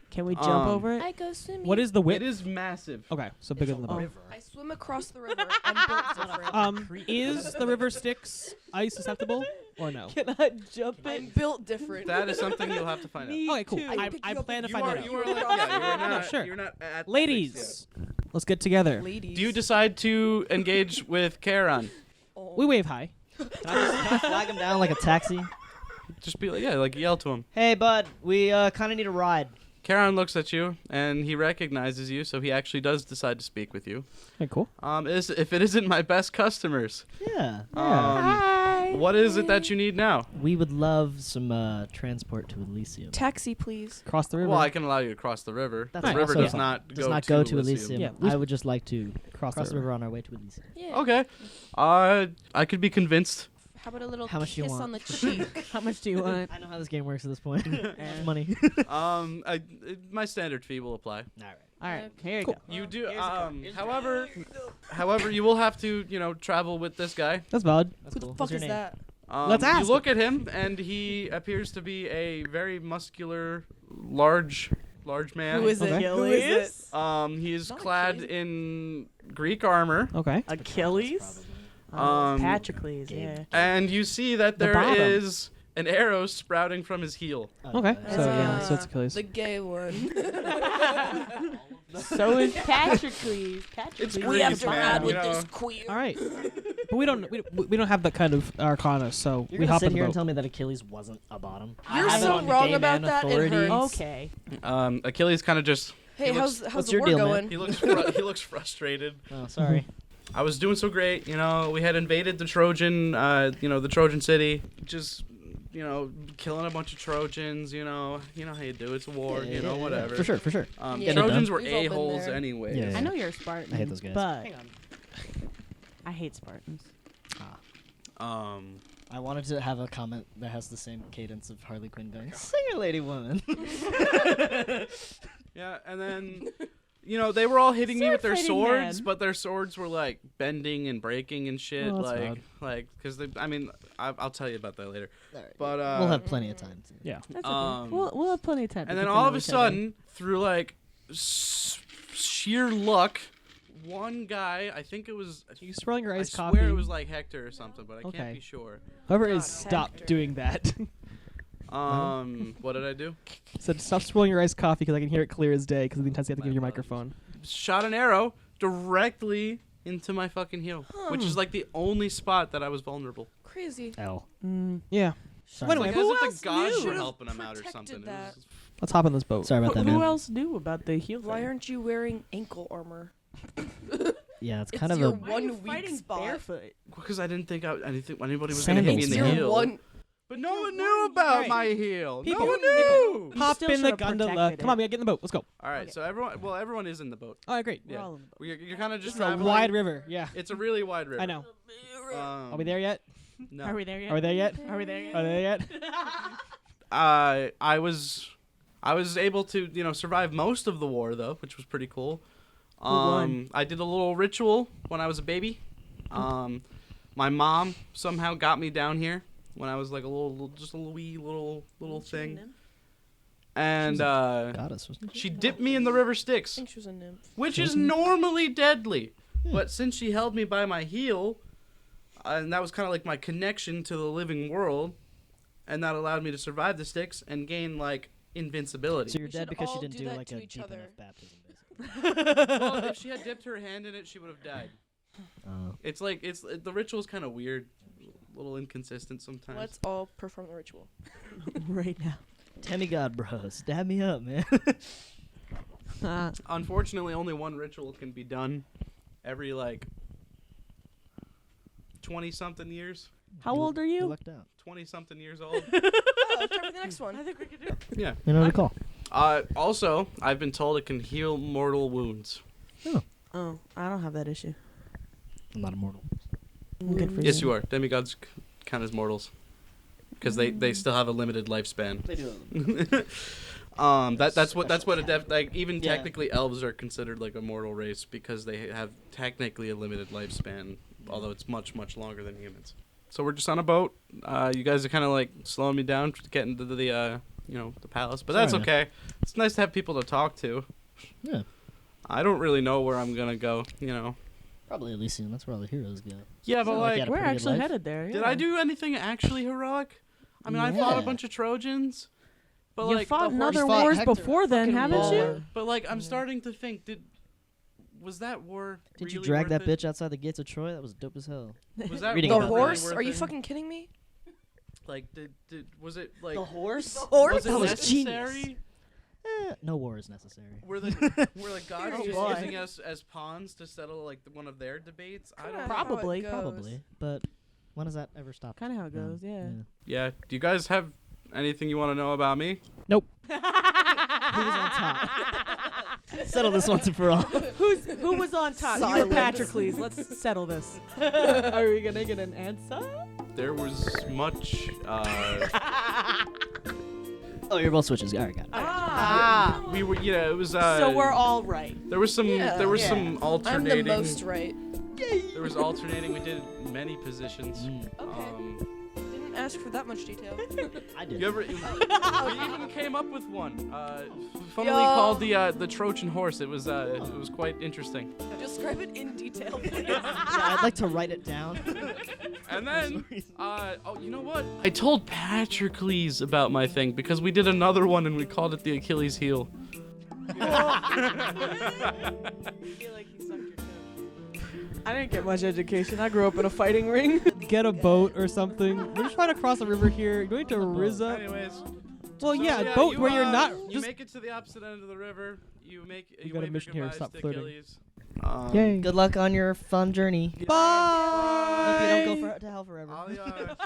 Can we jump over it? I go swimming. What is the It width? is massive. Okay, so bigger than the boat. I swim across the river. I'm built different. Is the river Styx ice susceptible or no? Can I jump I'm built different. That is something you'll have to find out. Okay, cool. I pick I you up plan to and find that out. You are like, yeah, you're not. Sure. You're not at the Ladies, Styx let's get together. Ladies. yet. Do you decide to engage with Charon? Oh. We wave high. Can I flag him down like a taxi? Just be like, like yell to him. Hey, bud, we kind of need a ride. Charon looks at you and he recognizes you, so he actually does decide to speak with you. Okay, cool. If it isn't my best customers, Yeah. what is it that you need now? We would love some transport to Elysium. Taxi, please. Cross the river. Well, I can allow you to cross the river. That's The river also does fine. not Does go not to go to Elysium. Elysium. Yeah, I would just like to cross cross the the river on our way to Elysium. Yeah. Okay. I could be convinced. How about a little How much do you kiss want? on the cheek? How much do you want? I know how this game works at this point. Money. My standard fee will apply. All right, here you Cool. go. You do. However, you will have to, travel with this guy. That's valid. That's Who the cool. fuck What's your is name? that? Let's ask You look at him, and he appears to be a very muscular, large man. Who is it? Okay. Who is it? He is Not clad Achilles. in Greek armor. Okay. Achilles? Patroclus, yeah. And you see that The there bottom. is an arrow sprouting from his heel. Okay. So yeah, so it's Ah, Achilles. The gay one. So is Patroclus. It's we have Greece, to man, ride with you know. this queer. All right. But we don't have that kind of arcana, so You're we gonna hop sit in the here and boat. tell me that Achilles wasn't a bottom. You're I have it so on wrong gay about man that, it authority. hurts. Okay. Achilles kind of just. Hey, He how's what's the your war deal, man? going? He looks frustrated. Oh, sorry. I was doing so great, we had invaded the Trojan, the Trojan city, just, killing a bunch of Trojans, you know how you do. It's a war, Yeah, whatever. For sure. Yeah. Trojans were We've all been a-holes there. anyway. Yeah. I know you're a Spartan. I hate those guys. But I hate Spartans. I wanted to have a comment that has the same cadence of Harley Quinn going, "Singer lady woman." Yeah, and then, they were all hitting me with their Sword-fighting swords, man. but their swords were, like, bending and breaking and shit. Oh, that's Because I'll tell you about that later. Alright. But, We'll have plenty of time. To. Yeah. That's Um, okay. We'll have plenty of time. And to then get to all know of a each other. sudden, through like sheer luck, one guy, I think it was, You swirling your I iced swear coffee. it was like Hector or something, but I Okay. can't be sure. Whoever God, is stop Hector. doing that. What did I do? Said stop swirling your iced coffee because I can hear it clear as day because of the intensity I have to give your microphone. Shot an arrow directly into my fucking heel, which is like the only spot that I was vulnerable. Crazy. L. Yeah. Sorry. Anyway, Like who as if else the gods knew? were helping him out or Protected something. It that. was- Let's hop in this boat. Sorry about that, Who man. else knew about the heel Why thing? aren't you wearing ankle armor? Yeah, it's It's kind of your a. one you weak fighting spot. barefoot? Because I didn't think anybody was going to hit me in It's the your heel. one. But no one knew about Right. my heel. People- no one knew. Hop still in the should've gondola. protected Come on, it. we gotta get in the boat. Let's go. All right, so everyone is in the boat. All right, great. We're Yeah. all in the boat. You're kind of just This is a traveling. wide river. Yeah. It's a really wide river. I know. Are Are we there yet? No. Are we there yet? Are we there yet? Are we there yet? Are we there yet? I was able to survive most of the war though, which was pretty cool. won? I did a little ritual when I was a baby. My mom somehow got me down here when I was like just a wee little thing, and Goddess, wasn't she dipped me in the river I Styx, think she was a nymph. which is normally deadly. Yeah. But since she held me by my heel, and that was kind of like my connection to the living world, and that allowed me to survive the Styx and gain like invincibility. So you're We dead should because she all didn't do do that like to a each deep other. enough baptism, basically. Well, if she had dipped her hand in it, she would have died. It's the ritual's kind of weird, a little inconsistent sometimes. Let's all perform the ritual. Right now. Demigod, bro. Stab me up, man. Unfortunately, only one ritual can be done every, 20-something years. How old are you? lucked out. 20-something years old. Oh, time for the next one. I think we could do it. Yeah. You know what to call. Also, I've been told it can heal mortal wounds. Oh, I don't have that issue. I'm not immortal. Good for Yes, you are. Demigods count as mortals. Because they still have a limited lifespan. They do. That's what even Yeah. technically elves are considered like a mortal race because they have technically a limited lifespan, although it's much longer than humans. So we're just on a boat. You guys are kind of slowing me down to get into the palace, but that's Sorry, okay. It's nice to have people to talk to. Yeah. I don't really know where I'm gonna go. Probably Elysium. That's where all the heroes go. Yeah, but Sounds like you had a We're pretty good actually life. headed there. did I do anything actually heroic? I mean, I fought a Yeah. bunch of Trojans, but You fought in the horse other fought wars Hector. before then, Fucking haven't you? baller. But I'm starting to think, was that war? Did you really drag that worth it? bitch outside the gates of Troy? That was dope as hell. Was that Reading The about really horse? worth Are you it? fucking kidding me? Was it horse? Horse? was it That was necessary? No war is necessary. Were the gods Oh, just boy. using us as pawns to settle one of their debates? I Kinda don't. how it Probably. goes. Probably. But when does that ever stop? Kind of how it goes, yeah. Yeah. Do you guys have anything you want to know about me? Who was on top? Settle this once and for all. Who was on top? You were Silence. Patrocles. Let's settle this. Are we gonna get an answer? There was much. Oh, you're both switches. All right, got it. Ah. We were. It was. So we're all right. There was some. Yeah. There was Yeah. some I'm alternating. the most right. There was alternating. We did many positions. Okay. Didn't ask for that much detail. I did. You ever? We even came up with one. Funnily Yo. called the Trojan horse. It was quite interesting. Describe it in detail, please. Yeah, I'd like to write it down. And then, you know what? I told Patrocles about my thing because we did another one and we called it the Achilles heel. I didn't get much education. I grew up in a fighting ring. Get a boat or something. We're just trying to cross the river here. You need to rizz up. Anyways. Well, so, yeah, a boat where you're not. You Just make it to the opposite end of the river. You got a wave mission your here, goodbyes stop to flirting. Achilles. Yay. Good luck on your fun journey. Bye. Hope you don't go to hell forever.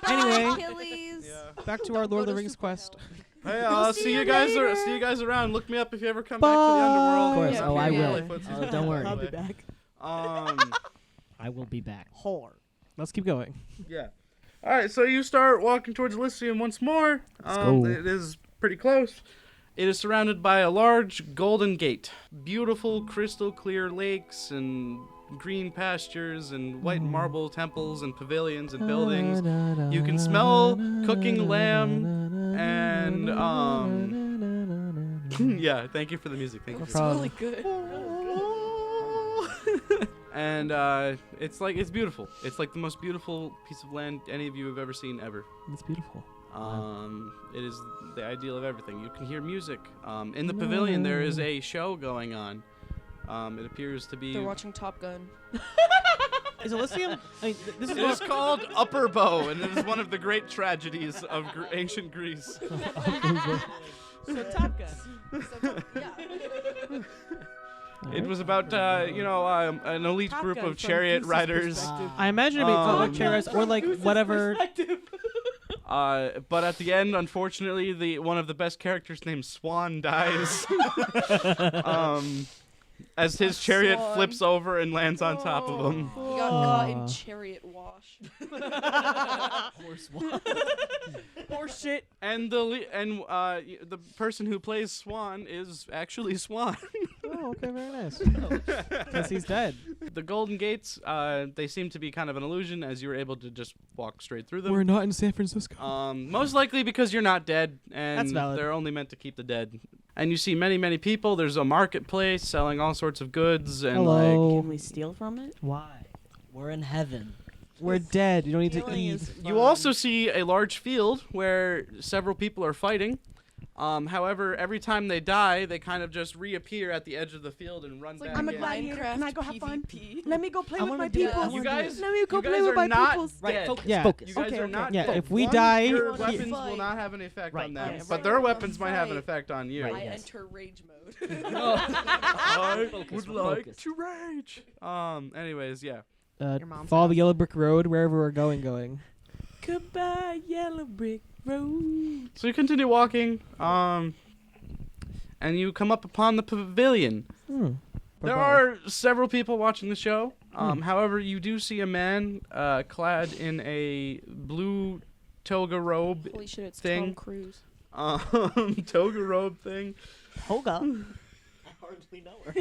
Anyway. Achilles. Back to our Lord of the Rings quest. Hey, I'll see you guys. See you guys around. Look me up if you ever come back to the Bye. underworld. Of course. Yeah, Oh, I yeah. will. Don't worry. I'll be back. I will be back. Whore. Let's keep going. Yeah. All right, so you start walking towards Elysium once more. go. It is pretty close. It is surrounded by a large golden gate, beautiful crystal clear lakes and green pastures and white marble temples and pavilions and buildings. You can smell cooking lamb and yeah, thank you for the music. Thank you. It's really good. And it's beautiful. It's like the most beautiful piece of land any of you have ever seen ever. It's beautiful. It is the ideal of everything. You can hear music. In the pavilion, there is a show going on. It appears to be. They're watching Top Gun. Is Elysium? I mean, this is It is called Upper Bow, and it is one of the great tragedies of ancient Greece. So Top Gun. It was about an elite Top group Gun of from chariot Greece's riders. perspective. I imagine it being like chariots or like whatever. But at the end, unfortunately, one of the best characters named Swan dies. As his chariot Swan. flips over and lands on top of him. He got caught in chariot wash. Horse shit. And the person who plays Swan is actually Swan. Oh, okay, very nice. Because he's dead. The Golden Gates, they seem to be kind of an illusion, as you were able to just walk straight through them. We're not in San Francisco. Most likely because you're not dead, and That's valid. they're only meant to keep the dead. And you see many, many people. There's a marketplace selling all sorts of goods, and Hello. Can we steal from it? Why? We're in heaven. We're dead. You don't need to Stealing eat. is you fun. also see a large field where several people are fighting. However, every time they die, they kind of just reappear at the edge of the field and run back I'm a in. gladiator. Can I go have fun? PvP. Let me go play I with wanna my do that. people. I You wanna guys, Let me go you play guys with are my not peoples. Right, dead. focus, Yeah. focus. You guys Okay, are okay. not Yeah, dead. if we One, die- your Right. weapons will Fight. not have an effect Right. on them, Yeah, but right. their weapons might have an Fight. effect on you. Right. I yes. enter rage mode. I Focus, would focus. like to rage. Anyways, yeah. Your mom's Follow the house. yellow brick road wherever we're going. Goodbye, yellow brick road. So you continue walking, and you come up upon the pavilion. There are several people watching the show. However, you do see a man clad in a blue toga robe Holy shit, it's Thing. Tom Cruise. toga robe thing. Toga. I hardly know her.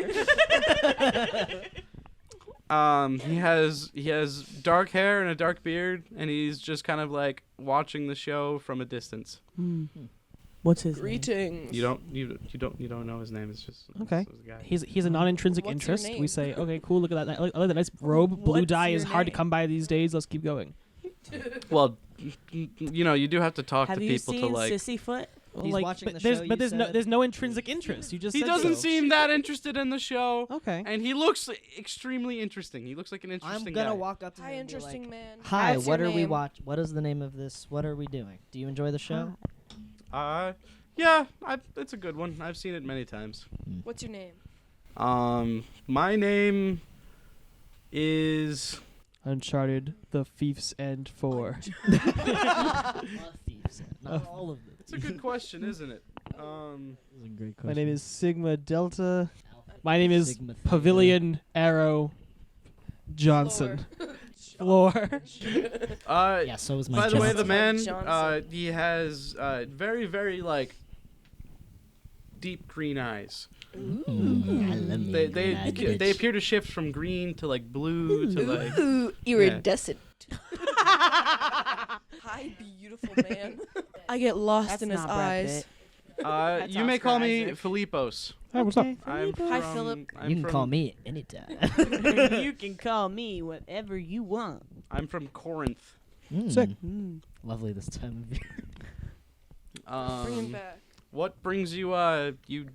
He has dark hair and a dark beard, and he's just kind of like watching the show from a distance. What's his name? Greetings. You don't know his name. It's just Okay. it's a guy. He's a non-intrinsic What's your interest. We name? say, okay, cool. Look at that. I like that nice robe. Blue What's dye your is hard to name? come by these days. Let's keep going. Well, you do have to talk Have to you people seen to like. Sissyfoot? Well, He's like, watching but the there's show, but you there's said? there's no intrinsic interest. You just He said doesn't so. seem that interested in the show, Okay. and he looks extremely interesting. He looks like an I'm interesting gonna guy. walk up to him Hi, and be interesting like, man. Hi, What's what your are we name? What is the name of this? What are we doing? Do you enjoy the show? Yeah, it's a good one. I've seen it many times. What's your name? My name is Uncharted, the Thief's End 4. Not all of them. It's a good question, isn't it? That's a great question. My name is Sigma Delta. My name is Sigma Theta. Pavilion Arrow Johnson. Floor. Yeah, so is my By the way, Johnson. the man, Johnson. he has very, very like deep green eyes. I love me They appear to shift from green to like blue to like. Ooh, iridescent. Hi, beautiful man. I get lost That's in his not Brad eyes. Pitt. You may Oscar call me Isaac. Filipos. Hey, what's up? I'm from, Hi, Philip. I'm You can from, call me anytime. You can call me whatever you want. I'm from Corinth. Sick. Lovely this time of year. Bring him back. What brings you you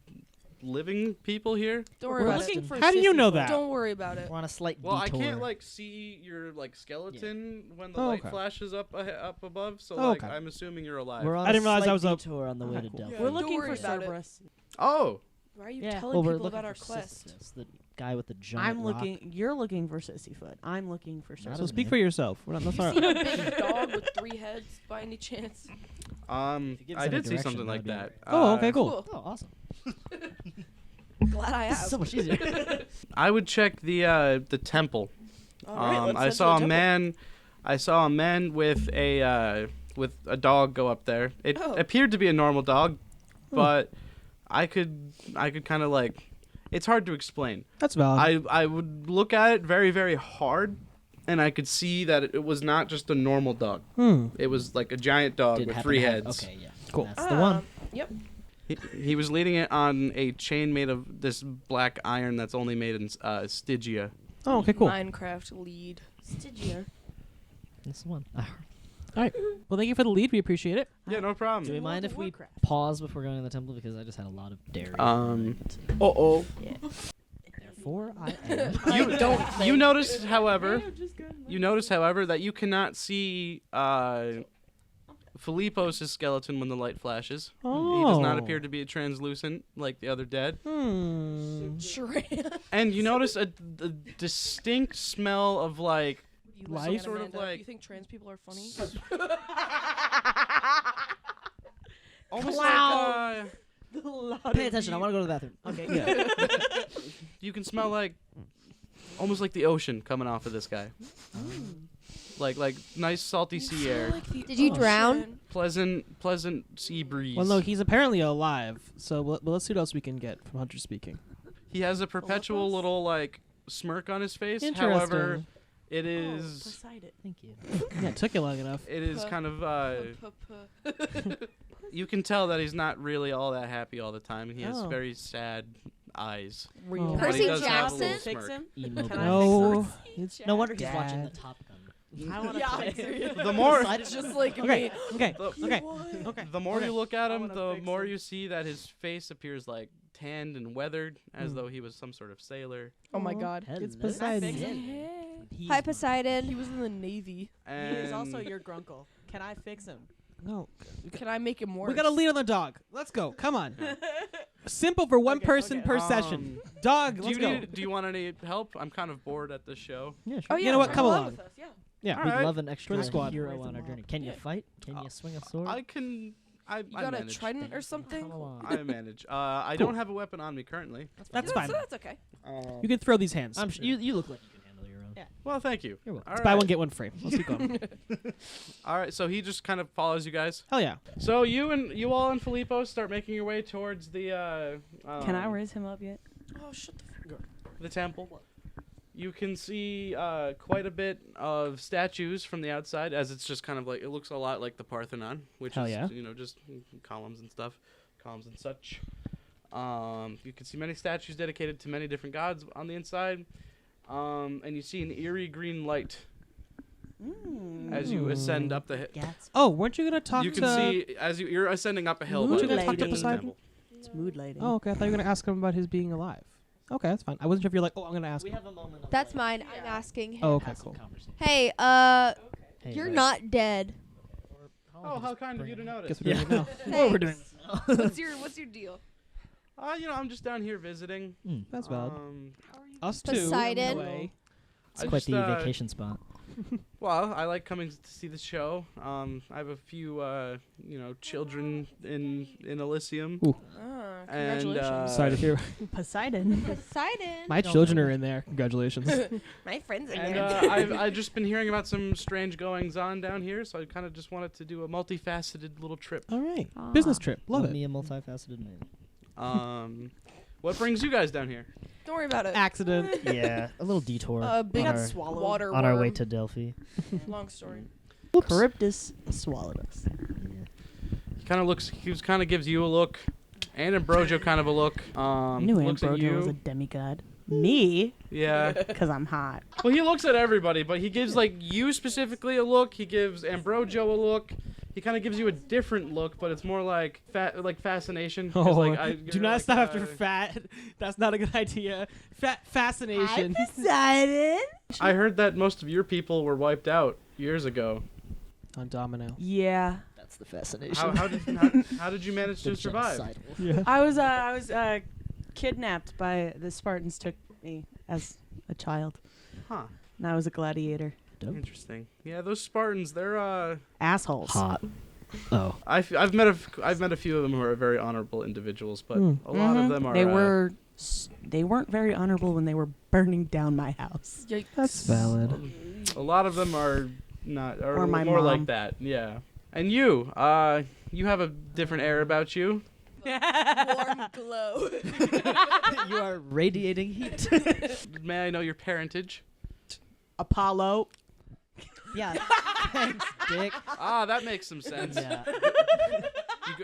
living people here? Don't worry We're about looking it. for How do you know Sissyfoot. that? Don't worry about it. We're on a slight Well, detour. I can't like see your like skeleton when the Oh, light okay. flashes up above. So Oh, like okay. I'm assuming you're alive. We're on I didn't a realize slight I was a- detour on the way to cool. Delphi. Yeah. We're Don't looking worry for about it. Cerberus. Oh, Why are you Yeah. telling Well, we're people looking about our for quest? Sisyphus, the guy with the giant I'm rock. looking. You're looking for Sissyfoot. I'm looking for Not Cerberus. So as speak man. for yourself. We're not, that's You not seen a big dog with 3 heads by any chance? you give us I any did see direction, something like that'd that. be Oh, okay, cool. Oh, awesome. Glad I This is asked. so much easier. I would check the temple. All right, let's I head to saw the a man. I saw a man with a dog go up there. It Oh. appered to be a normal dog, but I could kind of like. It's hard to explain. That's valid. I would look at it very, very hard, and I could see that it was not just a normal dog. It was like a giant dog Did with happen 3 to have- heads. Okay, yeah. Cool. That's the one. Yep. He was leading it on a chain made of this black iron that's only made in Stygia. Oh, okay, cool. Minecraft lead. Stygia. That's the one. All right. Well, thank you for the lead. We appreciate it. Yeah, no Do problem. we mind if we Warcraft. pause before going to the temple because I just had a lot of dairy. Uh-oh. Therefore, I am. You notice, however, that you cannot see Filipos' skeleton when the light flashes. He does not Oh. appear to be translucent like the other dead. And you notice a distinct smell of like You Life? listen, Sort of Amanda, like- you think trans people are funny? almost Clown. like Pay attention. I want to go to the bathroom. Okay. you can smell like almost like the ocean coming off of this guy. Like nice salty sea air, Did you drown? pleasant sea breeze. Well, no, he's apparently alive. So let's see what else we can get from Hunter speaking. He has a perpetual Philippus? little like smirk on his face. Interesting. However, it is Poseidon. Thank you. Yeah, it took you long enough. it is kind of P-p-p- you can tell that he's not really all that happy all the time, and he has Oh. very sad eyes. Oh. But he Percy does have a little Jackson? Fix smirk. him? Emo Can boy. I No, fix it's No wonder he's Dad. watching the Top Gun. I want to Yeah, play. seriously. The more It's just like Okay. me. Okay. The- Okay. What? Okay. the more you look at I him, wanna the fix more him. you see that his face appears like tanned and weathered, as though he was some sort of sailor. Oh my god. It's Hello. Poseidon. fix him? He's Hi, mine. Poseidon. He was in the Navy. And He is also your grunkle. Can I fix him? No. Can I make him worse? We got a lead on the dog. Let's go. Come on. Simple for one Okay, person okay. per session. Dog, do let's you go. do you want any help? I'm kind of bored at this show. Yeah, sure. Oh yeah. You know what? Come along along. with us, yeah. Yeah. We'd Alright. love an extra the squad. hero Raise on them our all journey. Can you Yeah. fight? Can you swing a sword? I can. I You got a manage. trident or something? Come along. I manage. I Cool. don't have a weapon on me currently. That's Yeah, fine. That's okay. You can throw these hands. I'm you look like you can handle your own. Yeah. Well, thank you. You're welcome. All Buy right. one, get one free. Let's keep going. All right. So he just kind of follows you guys. Hell yeah. So you all and Filippo start making your way towards the. Can I raise him up yet? Oh, shut the fuck up. The temple. You can see quite a bit of statues from the outside, as it's just kind of like it looks a lot like the Parthenon, which Hell is yeah. just columns and stuff, columns and such. You can see many statues dedicated to many different gods on the inside, and you see an eerie green light as you ascend up the hill. Gatsby. Oh, weren't you gonna talk You to? can see as you're ascending up a hill. Weren't but you gonna it's talk to within the Poseidon? temple. It's mood lighting. Oh, okay. I thought you were gonna ask him about his being alive. Okay, that's fine. I wasn't sure if you're like, oh, I'm gonna ask We him. have a moment. of, That's like, mine. I'm asking him. Oh, okay, have some cool. conversation. Hey, Hey, you're like, not dead. Oh, how kind of you to notice. Guess we're doing it now. Thanks. we're doing. What's your deal? I'm just down here visiting. That's valid. Um, Us too. Poseidon. in a way. It's I quite just, the vacation spot. Well, I like coming to see the show. I have a few, children in Elysium. Ooh. Ah, And, congratulations. Sorry to hear. Poseidon. Poseidon. My children are in there. Congratulations. My friends And I've just been hearing about some strange goings on down here, so I kind of just wanted to do a multifaceted little trip. All right. Ah. Business trip. Love it. Me a multifaceted man. What brings you guys down here? Don't worry about it. Accident. Yeah, a little detour. Big on our, swallowed. water on our way worm. to Delphi. Long story. Charybdis swallowed us. He kind of gives you a look, and Ambrosio kind of a look. I knew Looks at Ambrosio you. was a demigod. Me? Yeah. Because I'm hot. Well, he looks at everybody, but he gives like you specifically a look. He gives Ambrosio a look. He kind of gives you a different look, but it's more like fascination. 'cause, Oh, like, do you're not like, stop after fat. That's not a good idea. Fascination. Poseidon. I heard that most of your people were wiped out years ago. On Domino. Yeah. That's the fascination. How did you manage The to survive? genocidal. Yeah. I was kidnapped by the Spartans. Took me as a child, Huh. and I was a gladiator. Dope. Interesting. Yeah, those Spartans, they're Assholes. Hot. Oh. I've met a few of them who are very honorable individuals, but a lot of them are. They weren't very honorable when they were burning down my house. Yikes. That's valid. A lot of them are not. Are Or my more like mom. that. Yeah. And you have a different air about you. Warm glow. You are radiating heat. May I know your parentage? Apollo. Yeah. Thanks, Dick. That makes some sense. Yeah.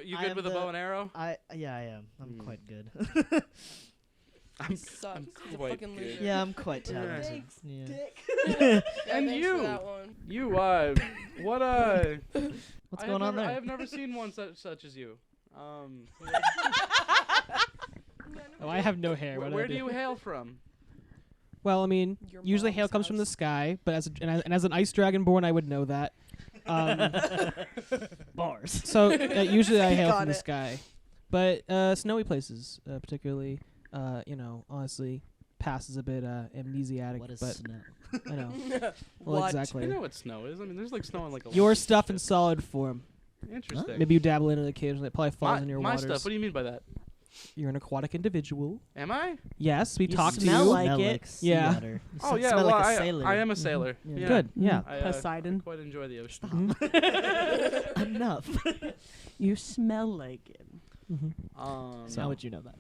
You I good am with a the- bow and arrow? I am. I'm Hmm. quite good. I'm Sucks. He's a quite fucking good. loser. Yeah, I'm quite Yeah. talented. Thanks, Yeah. Yeah, And thanks you. for that one. You what What's I going have on never, I there? have never seen one such as you. Oh, I have no hair. Where do you hail from? Well, I mean, Your usually mom's hail comes from the house. sky, but as an ice dragonborn, I would know that. Bars. So usually I hail Got from the it. sky, but snowy places, particularly, honestly, passes a bit amnesiac. What is but snow? I know. Well, What? exactly. You know what snow is. I mean, there's like snow on like a Your lot. stuff in solid form. Interesting. Maybe you dabble in it occasionally. It probably falls in your my waters. stuff. What do you mean by that? You're an aquatic individual. Am I? Yes, we You talked to smell you. like Smell it. like sea Yeah. water. You Oh yeah, smell well like a sailor. I am a sailor. Yeah. Yeah. Good. Yeah. I Poseidon. quite enjoy the ocean. Enough. You smell like it. So how would you know that?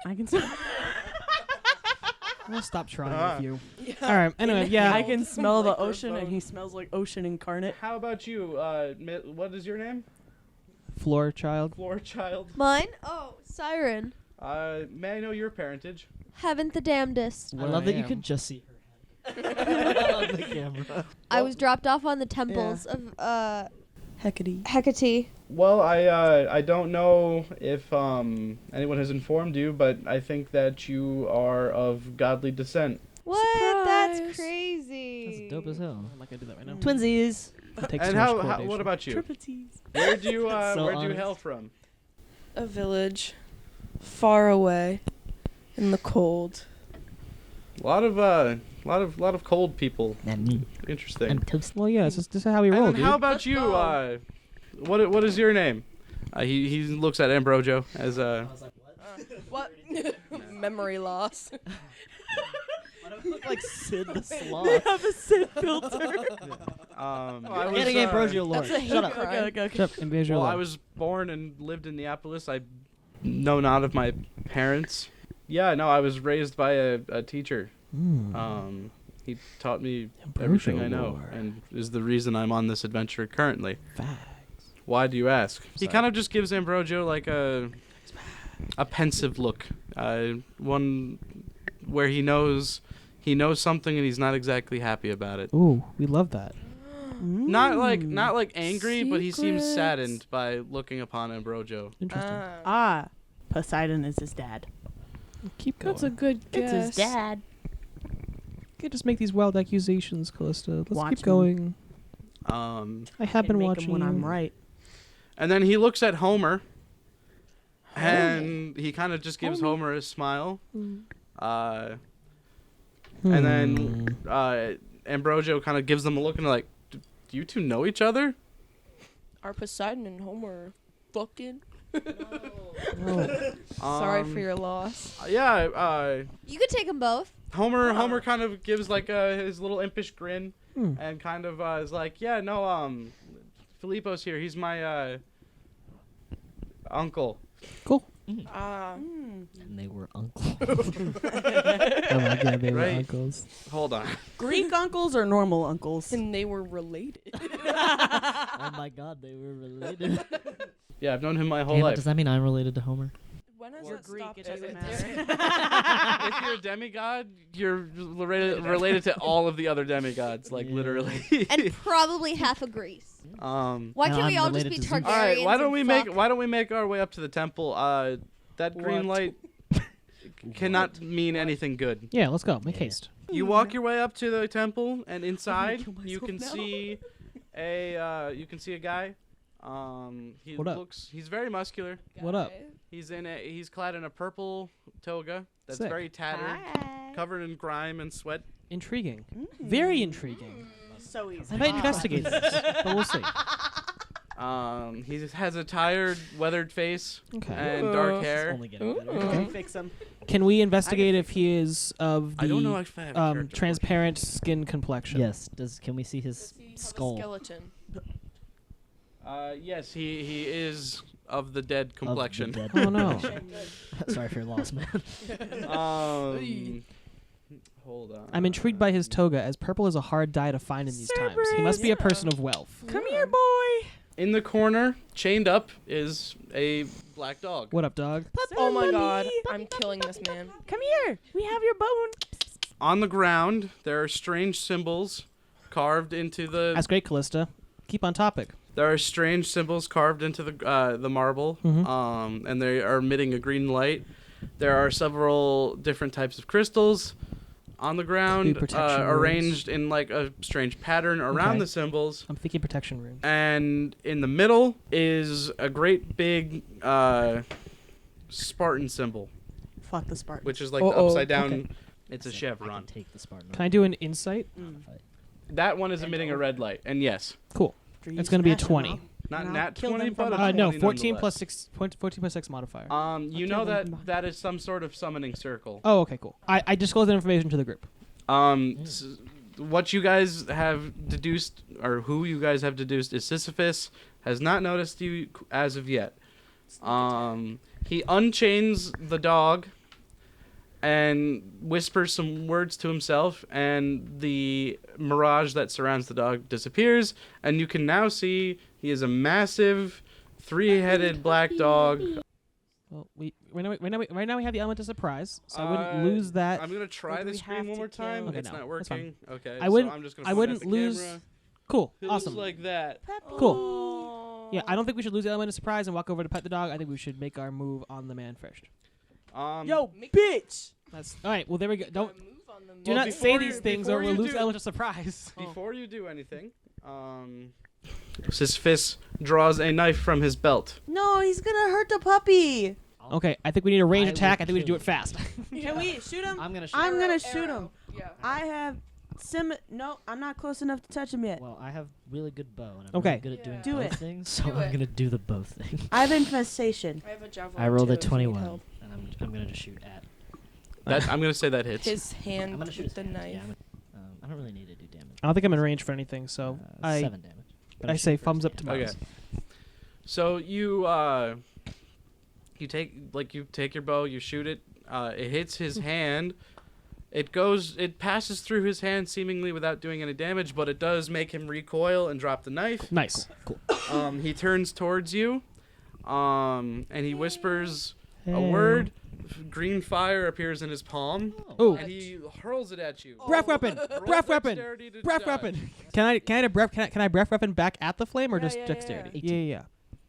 I can smell. I'm gonna stop trying Ah. with you. All right. Anyway, yeah. I can smell the ocean, and Microphone. he smells like ocean incarnate. How about you? What is your name? Floor child. Floor child. Mine? Oh, Siren. May I know your parentage? Haven't the damnedest. I What love I that you am. could just see her head. on the camera. I was dropped off on the temples of Hecate. Hecate. Well, I don't know if anyone has informed you, but I think that you are of godly descent. What? Surprise. That's crazy. That's dope as hell. I'm not gonna do that right now. Twinsies. It takes And too much how coordination. what about you? Triple-T's. Where'd you So where'd you honest. hail from? A village far away in the cold. A lot of cold people. And me. Interesting. I'm toast. Well, yeah, this is how we And roll, then dude. how about you? What is your name? He looks at Ambrojo as What? Memory loss. Look like Sid the Sloth. have a Sid filter. I was, Getting Ambrosio Lord. That's a Shut hate up. crime. Shut up, invade your well, I life. was born and lived in Neapolis. I know not of my parents. Yeah, no, I was raised by a teacher. He taught me everything I know, lore. and is the reason I'm on this adventure currently. Facts. Why do you ask? He Sorry. kind of just gives Ambrogio like a pensive look, one where he knows something and he's not exactly happy about it. Ooh, we love that. Not like angry, but he seems Secrets. saddened by looking upon Ambrogio. Interesting. Ah, Poseidon is his dad. Keep going. That's a good guess. It's his dad. Can't just make these wild accusations, Callista. Let's Watch keep me. going. Um, I have been Make 'em watching when you. I'm right. and then he looks at Homer, and he kind of just gives Homer a smile. And then Ambrogio kind of gives them a look and like, do you two know each other? Are Poseidon and Homer fucking? Oh. Sorry for your loss. Yeah, You could take them both. Homer kind of gives like his little impish grin Hmm. and kind of is like, yeah, no, Filippo's here. He's my uncle. Cool. And they were uncles. Oh my god, they were Right. uncles. Hold on. Greek uncles or normal uncles? And they were related. Oh my god, they were related. Yeah, I've known him my whole Damn it, life. does that mean I'm related to Homer? When has You're that Greek, stopped? it doesn't It's- matter. If you're a demigod, you're related to all of the other demigods, like Yeah. literally. And probably half of Greece. Why And can't we I'm all just related be to Zeus. Targaryens? all right, why and don't we make our way up to the temple? That green What? light cannot mean anything good. Yeah, let's go. Make Yeah. haste. You walk your way up to the temple, and inside kill you can myself now. see a guy. He What up? looks. He's very muscular. What up? Guy. He's clad in a purple toga that's Sick. very tattered, covered in grime and sweat. Intriguing. Very intriguing. So easy. I might investigate this, but we'll see. He has a tired, weathered face Okay. and dark It's hair. only getting better. Okay. Fix him. Can we investigate if he is of the I don't know if I have a character transparent skin complexion? Yes. Can we see his Does he have a skull? skeleton? Yes, he is of the dead Of the complexion. dead Oh, no. complexion. Sorry for your loss, man. Hold on. I'm intrigued by his toga, as purple is a hard dye to find in these times. He must be a person of wealth. Come here, boy. In the corner, chained up, is a black dog. What up, dog? Oh my god, I'm killing this man. Come here. We have your bone. On the ground, there are strange symbols carved into the. That's great, Callista. Keep on topic. There are strange symbols carved into the marble, Mhm. and they are emitting a green light. There are several different types of crystals on the ground, protection arranged in like a strange pattern around Okay. the symbols. I'm thinking protection room. And in the middle is a great big Spartan symbol, Fuck the Spartans. which is like the Uh-oh. upside down. Okay. It's a So I chevron. can take the Spartan. Can I do an insight? That one is emitting a red light, and yes, Cool. After you It's going to be a smash 20. them all. not No, nat kill 20, them from but a behind. 20 No, 14 plus nonetheless. 6. 14 plus 6 modifier. You kill know them that from behind. that is some sort of summoning circle. Oh, okay, cool. I disclosed that information to the group. What you guys have deduced, or who you guys have deduced, is Sisyphus has not noticed you as of yet. He unchains the dog and whispers some words to himself, and the mirage that surrounds the dog disappears, and you can now see he is a massive, three-headed black dog. Well, right now we have the element of surprise, so I wouldn't lose that. I'm gonna try do the we screen have one to more time. kill- Okay, It's no, not that's fine. working. Okay, I wouldn't- So I'm just gonna I point at wouldn't the lose. camera. Cool, It awesome. looks like that. Cool. Yeah, I don't think we should lose the element of surprise and walk over to pet the dog. I think we should make our move on the man first. bitch! That's all right. Well, there we go. Don't Move on them. do Well, not say before these you- things, before or we'll you lose do- the element of surprise. Before you do anything, Sisyphus draws a knife from his belt. No, he's gonna hurt the puppy. Okay, I think we need a range I attack. will I think we need to do kill it fast. Can we shoot him? I'm gonna shoot. I'm him. gonna shoot him. Arrow. Yeah. I have No, I'm not close enough to touch him yet. Well, I have really good bow, and I'm Okay. really good at doing Yeah. Do both it. things, so Do I'm it. gonna do the both thing. I have infestation. I have a javelin. I rolled too, a if you need 21, help. and I'm gonna just shoot at. That I'm gonna say that hits. His I'm hand gonna shoot with his the hands, knife. Yeah, I don't really need to do damage. I don't think I'm in range for anything, so I 7 damage. But I I'm say shooting thumbs first, up to yeah. Okay. Myles. So you take your bow, you shoot it. It hits his hand. It passes through his hand seemingly without doing any damage, but it does make him recoil and drop the knife. Nice. Cool. He turns towards you, and he whispers a Hey. word. Green fire appears in his palm, Ooh. and he hurls it at you. Breath weapon. Roll Breath weapon. dexterity to Breath dodge. weapon. Can I breath weapon back at the flame or Yeah, just yeah, dexterity? yeah. Yeah.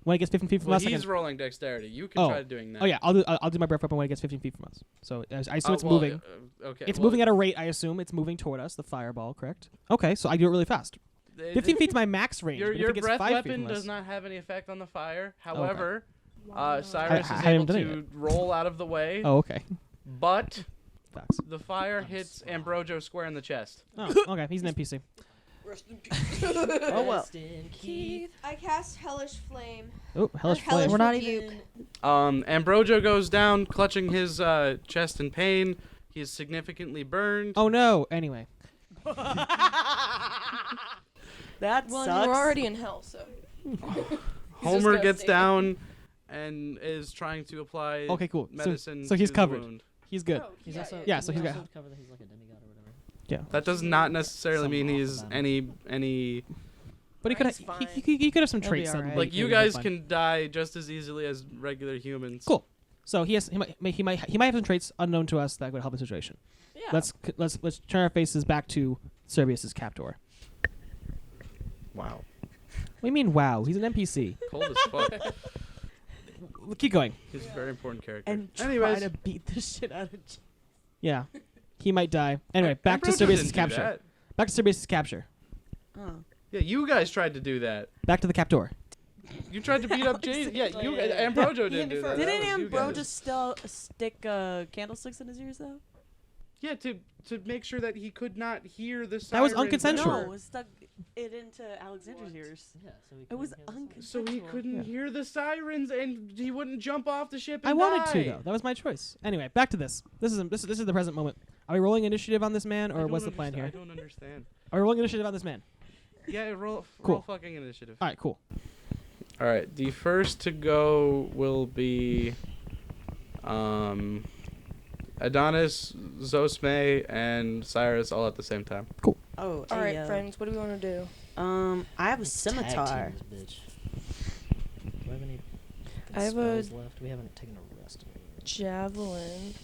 When it gets 15 feet from Well, us, I he's can. rolling dexterity. You can Oh. try doing that. Oh yeah, I'll do my breath weapon when it gets 15 feet from us. So I assume it's well, moving. Okay. It's well, moving at a rate. I assume it's moving toward us. The fireball, correct? Okay, so I do it really fast. 15 feet's my max range. Your but if it gets breath 5 feet weapon from us- does not have any effect on the fire. okay. However, Wow. Cyrus I is haven't able done it to roll out of the way, Oh, okay. but Facts. the fire hits Ambrogio square in the chest. Oh, okay. He's an NPC. Rest in peace. Oh well. Rest in Keith. I cast Hellish Flame. Oh, hellish Or flame. Hellish We're not Rebuke. Ambrogio goes down, clutching his chest in pain. He is significantly burned. Oh no. Anyway. That Well, sucks. you're already in hell, so. Homer just gets devastated. down and is trying to apply Okay, cool. medicine. So he's to the covered. wound. He's good. Oh, He's yeah, also yeah, Yeah, so he's also got- cover that he's like a demigod or whatever. That does not necessarily Some mean off he's of them. any. But he could He's he, fine. he could have some He'll traits. be that alright. make Like you him guys fine. can die just as easily as regular humans. Cool. So he might have some traits unknown to us that would help the situation. Yeah. Let's turn our faces back to Servius's captor. Wow. What do you mean? Wow, he's an NPC. Cold as fuck. Keep going. He's a very important character. And try Anyways, to beat the shit out of. Yeah, he might die. Anyway, back to Ambrogio Servius's didn't do capture. that. Back to Servius's capture. Oh. Yeah, you guys tried to do that. Back to the captor. You tried to beat up Jason. Yeah, you. Ambrogio didn't do that. Didn't That was you Ambrogio guys. still stick candlesticks in his ears though? Yeah, to make sure that he could not hear the. That was sirens unconsensual. No, ever. it stuck it into Alexander's ears. Yeah, so we It was couldn't hear the sound. So he consensual. couldn't Yeah. hear the sirens, and he wouldn't jump off the ship. And I wanted die. to though. That was my choice. Anyway, back to this. This is the present moment. Are we rolling initiative on this man, I or don't what's the plan understa- here? I don't understand. Are we rolling initiative on this man? Yeah, roll Cool. fucking initiative. All right, cool. All right, the first to go will be Adonis, Zosme, and Cyrus all at the same time. Oh, All hey, right, yo. friends. What do we want to do? I have a Let's tag scimitar. team this bitch. Do I have any I have a- spells left? We haven't taken a rest. Javelin.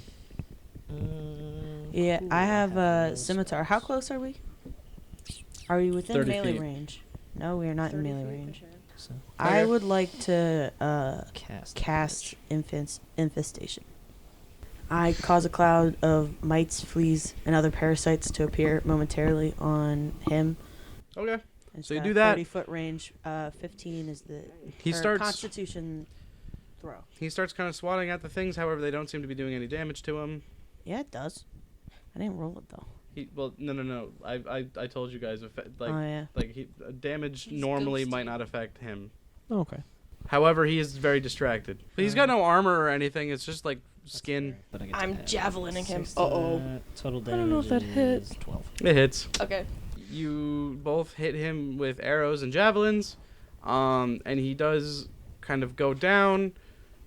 Yeah, Cool, I have no a scimitar. How spells. close are we? Are we within 30 melee feet. range? No, we are not in melee range. So I Okay. would like to cast. cast infestation. I cause a cloud of mites, fleas, and other parasites to appear momentarily on him. Okay. It's So you got do a that. 30-foot range. 15 is the He or starts. Constitution throw. He starts kind of swatting at the things. However, they don't seem to be doing any damage to him. Yeah, it does. I didn't roll it though. No. I told you guys like Oh yeah. damage He's normally ghosty. might not affect him. Oh, okay. However, he is very distracted. But he's got no armor or anything. It's just like skin. But I get to I'm add javelining him. 6 to Uh-oh. that. Total I damage don't know if that hit. is 12. It hits. Okay. You both hit him with arrows and javelins, and he does kind of go down.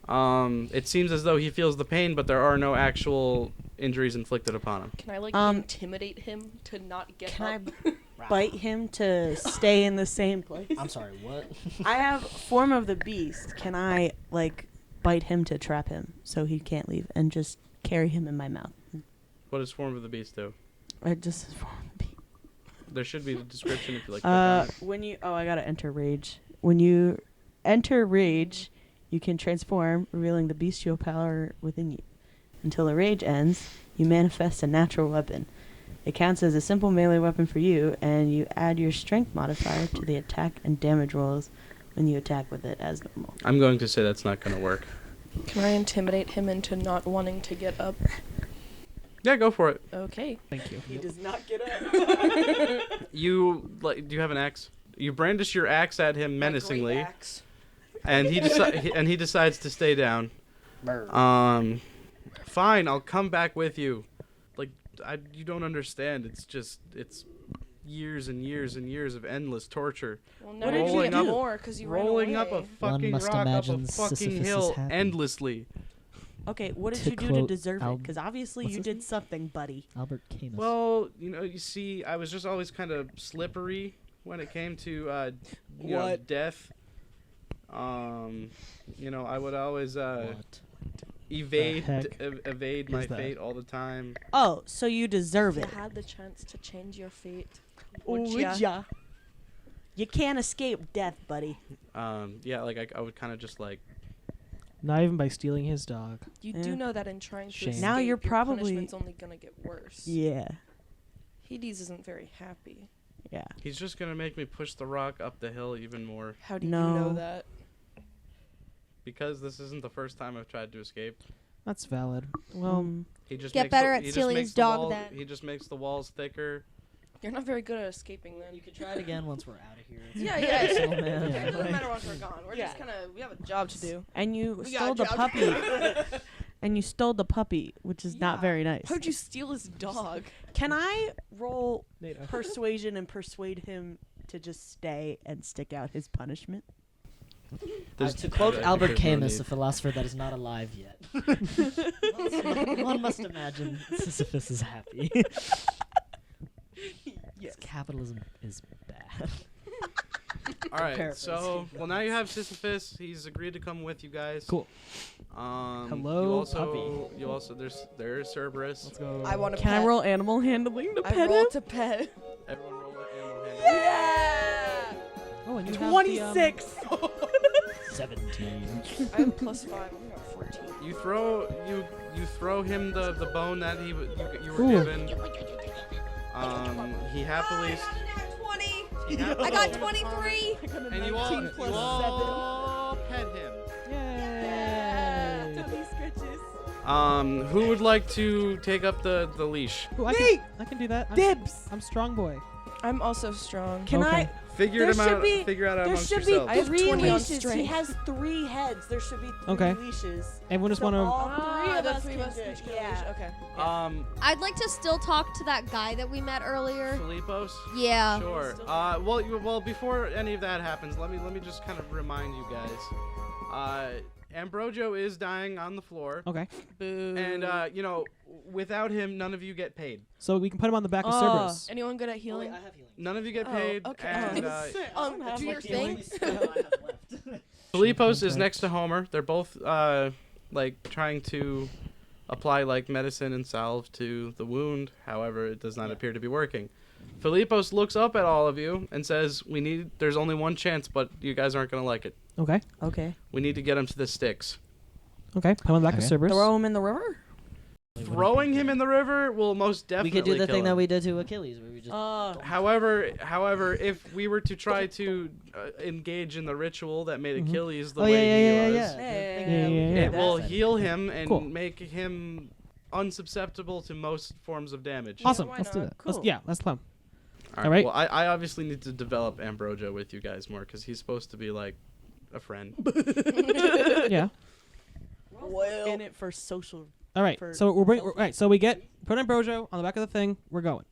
It seems as though he feels the pain, but there are no actual injuries inflicted upon him. Can I intimidate him to not get Can up? Bite him to stay in the same place. I'm sorry, what? I have form of the beast. Can I bite him to trap him so he can't leave, and just carry him in my mouth. What does Form of the Beast do? I just There should be a description if you like. Click on it. when you I gotta enter rage. When you enter rage, you can transform, revealing the bestial power within you. Until the rage ends, you manifest a natural weapon. It counts as a simple melee weapon for you, and you add your strength modifier to the attack and damage rolls when you attack with it as normal. I'm going to say that's not going to work. Can I intimidate him into not wanting to get up? Yeah, go for it. Okay. Thank you. He does not get up. Do you have an axe? You brandish your axe at him menacingly, and he decides to stay down. Fine, I'll come back with you. You don't understand. It's years and years and years of endless torture. Well, What did you get do? more because you Rolling ran up a away. fucking must rock up a imagine fucking Sisyphus hill is happy. endlessly. Okay, what did To you do to quote deserve it? Because obviously what's you his did name? something, buddy. Albert Camus. Well, you see, I was just always kind of slippery when it came to death. I would always what? evade heck evade is my that? fate all the time. Oh, so you deserve If it. you had the chance to change your fate, Would ya? You can't escape death, buddy. Yeah, I would kind of just Not even by stealing his dog. You Yeah. do know that in trying to Shame. escape, Now you're your probably- punishment's only gonna get worse. Yeah. Hades isn't very happy. Yeah. he's just gonna make me push the rock up the hill even more How do you No. know that? because this isn't the first time I've tried to escape. That's valid. Well, He just Get makes better the, at he just stealing makes his the dog wall- then. He just makes the walls thicker. You're not very good at escaping then. You can try it again once we're out of here. It's Yeah, okay. yeah. So, It man, doesn't like- matter once we're gone. We're just we have a job to do. And you We stole got the a job to puppy. And you stole the puppy, which is not Yeah. very nice. How'd you steal his dog? Can I roll NATO. persuasion and persuade him to just stay and stick out his punishment? To quote I Albert think there's no Camus, need. a philosopher that is not alive yet. One must imagine Sisyphus is happy. Yes. Capitalism is bad. All right, Paraphrase. so now you have Sisyphus. He's agreed to come with you guys. Cool. Hello, you also, puppy. You also there's Cerberus. Let's go. I want to Can pet. I roll animal handling to I pet roll him? to pet. Everyone roll an animal handling. Yeah! Oh, and you have the, 26. 17. I have +5. I'm got 14. You throw him the bone that you were Ooh. given. He happily I got 23. and you all pet him. Yay! Who would like to take up the leash? Ooh, I can do that. Dibs. I'm strong boy. I'm also strong. Can Okay. I? Figure There them should out. be- Figure out There amongst should be yourselves. I have 3 20 on leashes. He strength. has 3 heads. There should be 3 Okay. leashes. Everyone just So want to. all 3 of the us three can of us do it. each get a Yeah. leash. Okay. I'd like to still talk to that guy that we met earlier. Philippos. Yeah. Sure. Well, before any of that happens, let me just kind of remind you guys. Ambrogio is dying on the floor, Okay. Boo. and without him, none of you get paid. So we can put him on the back of Oh. Cerberus. Anyone good at healing? I have healing. None of you get Oh, paid. okay. And Do your thing. Philippos is Okay. next to Homer. They're both trying to apply medicine and salve to the wound. However, it does not appear to be working. Philippos looks up at all of you and says, there's only one chance, but you guys aren't going to like it. Okay. Okay. We need to get him to the sticks. Okay. Put him on the back of Okay. Cerberus. Throw him in the river. Throwing him in the river will most We definitely could do the kill thing that him. we did to Achilles, where we just. However, if we were to try to engage in the ritual that made Mhm. Achilles the Oh way yeah. he was, Yeah. it will heal him and Cool. make him unsusceptible to most forms of damage. Awesome. why Let's do not? that. Cool. That's the plan. All Alright. Well, I obviously need to develop Ambrogio with you guys more because he's supposed to be a friend. Yeah. Well, in it for social. All right. For So all right. So we put Ambrogio on the back of the thing. We're going.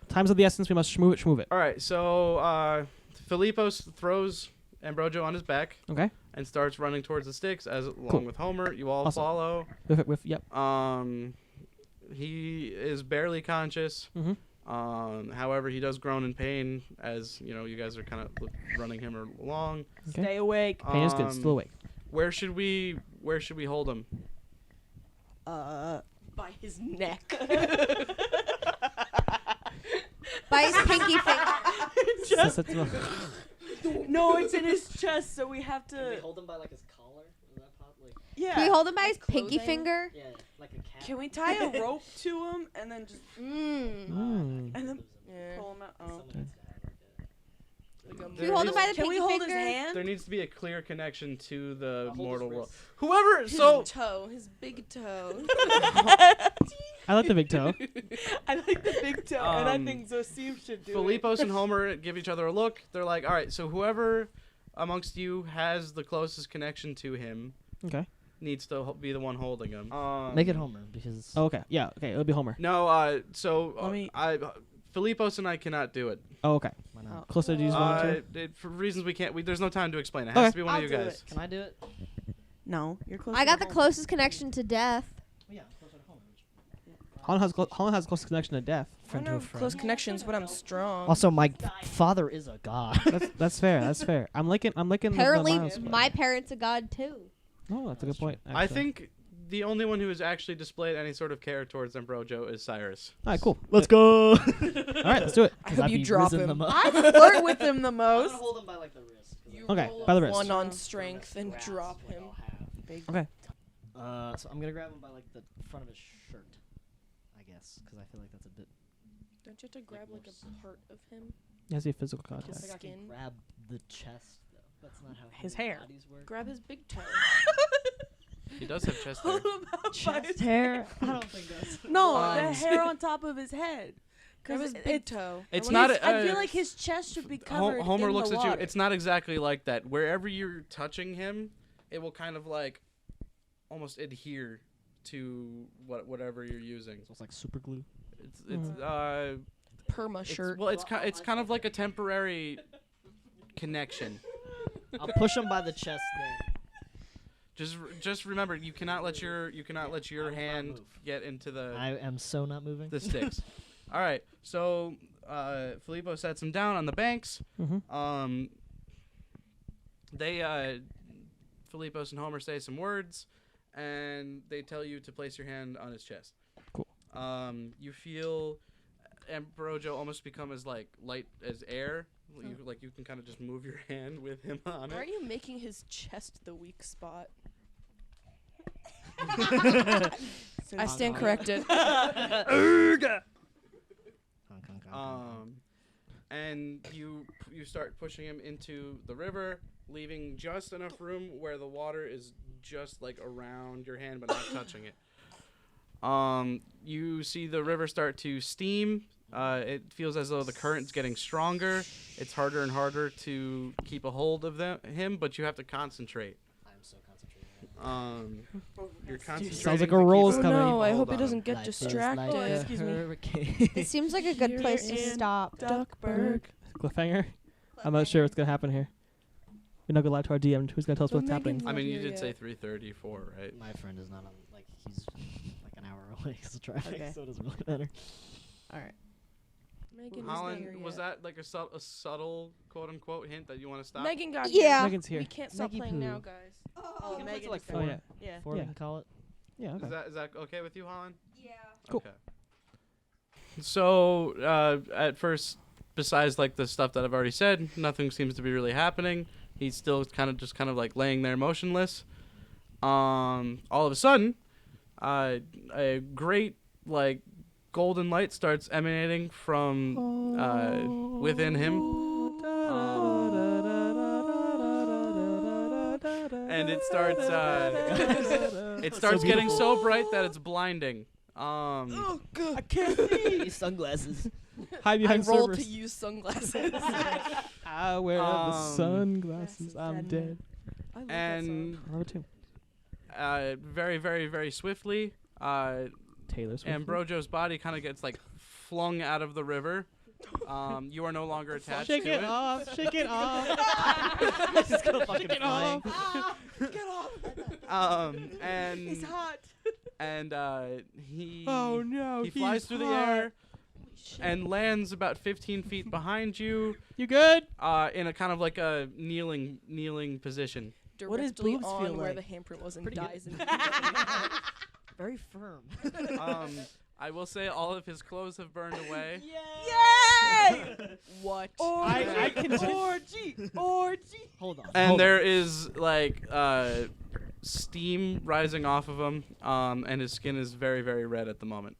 Time's of the essence. We must schmove it. All right. So Philippos throws Ambrogio on his back Okay. and starts running towards the sticks along Cool. with Homer. You all Awesome. follow. Yep. He is barely conscious. Mhm. However, he does groan in pain as you guys are kind of running him along. Okay. Stay awake. Pain is good. Still awake. Where should we hold him? By his neck. By his pinky finger. No, it's in his chest, so we have Can we to. hold him by like his collar? Is that like Yeah. Can we hold him by his Clothing? pinky finger? yeah, like a cat? Can we tie a rope to him and then just Mm. and then Yeah. pull him out? Oh. Someone needs to have Like a Can we hold him by the Can pinky we hold finger? his hand? There needs to be a clear connection to the I'll hold his mortal world. wrist. Whoever. his So toe, his big toe. I like the big toe. I like the big toe, and I Um, think Zosim should do Filipos and Homer give each other a look. They're like, all right, so whoever amongst you has the closest connection to him Okay. needs to be the one holding him. Make it Homer because Oh, okay. Yeah. Okay. It'll be Homer. No, so Let me- Filipos and I cannot do it. Oh, okay. why not? Closer to use volunteer. For reasons we can't. There's no time to explain. It has Okay. to be one I'll of you do guys. Can I do it? No, you're close. I to got the home. closest connection to death. Yeah, closer to Homer. Hollen has close connection to death. I don't have close connections, but I'm strong. Also, my father is a god. That's fair. That's fair. I'm liking. Apparently, the Myles part. my parents a god too. Oh, that's a good point. I actually. think the only one who has actually displayed any sort of care towards Ambrojo is Cyrus. All right. Cool. Let's go. All right. Let's do it. I hope you drop him. I flirt with him the I'm most. gonna hold him by like the wrist. You Okay, roll by the a wrist. 1 on strength and drop him. Okay. So I'm gonna grab him by like the front of his shirt, I guess, because I feel like that's a bit. Don't you have to grab like a part of him? It has to be physical contact. His I can skin. grab the chest though. That's not how His human hair. bodies work. Grab his big toe. He does have chest hair. Hold him out by Chest his hair. I don't think that's. No, the Um, hair on top of his head. Grab 'Cause his big it's- toe. It's I not wanna- a- I feel like his chest should be covered. Homer in looks the at you. water. It's not exactly like that. Wherever you're touching him, it will kind of like almost adhere to whatever you're using. So it's like super glue. It's perma shirt. well, it's kind of like a temporary connection. I'll push him by the chest then. Just remember, you cannot let your hand move. get into I am so not moving. the sticks. All right, so Filippo sets him down on the banks. Mm-hmm. Filippos and Homer say some words, and they tell you to place your hand on his chest. Cool. You feel Ambrojo almost become as light as air. You can kind of just move your hand with him on Why are it. you making his chest the weak spot? So I stand corrected. And you start pushing him into the river, leaving just enough room where the water is just like around your hand but not touching it. You see the river start to steam. It feels as though the current's getting stronger. It's harder and harder to keep a hold of him, but you have to concentrate. I'm so concentrated. You're concentrating. Sounds like to a keep roll's Oh coming. no, I Hold hope on. it doesn't get Life is distracted. like a Excuse me. hurricane. It seems like a good You're place to in stop. Duckburg. Cliffhanger. I'm not sure what's gonna happen here. We're not gonna lie to our DM. Who's gonna tell us But what's happening? Megan's I mean, you not did here say yet. 3:34, right? My friend is not on. Like he's like an hour away because of traffic, Okay. so it doesn't really matter. All right. Megan is Holland, not here was yet. that like a subtle quote unquote hint that you want to stop? Megan got Yeah. Megan's here. here. We can't stop Maggie playing Poo. now, guys. Oh, We can play till, like, is Oh four. yeah. Yeah. Four Yeah. we can call it. Yeah. Okay. Is that okay with you, Holland? Yeah. Cool. Okay. So at first, besides like the stuff that I've already said, nothing seems to be really happening. He's still kind of like laying there motionless. All of a sudden, a great like golden light starts emanating from within him. And it starts getting so bright that it's blinding. Oh, good. I can't see. These sunglasses. Hide I behind rolled servers. to use sunglasses. I wear the sunglasses. Glasses I'm and dead. I love And Number two. very, very, very swiftly, Taylor Swift. Ambrojo's body kind of gets like flung out of the river. You are no longer attached Shake to it off. Shake it off. Just go fucking Get flying. off. Get off. And He's hot. and he Oh no. he flies he's through the hot. air and lands about 15 feet behind you, You good? in a kind of like a kneeling position. What does directly boobs on feel where like? the handprint was and Pretty good. dies. Very firm. I will say all of his clothes have burned away. Yay! What? I can Orgy. Hold on. And hold there is like steam rising off of him, and his skin is very, very red at the moment.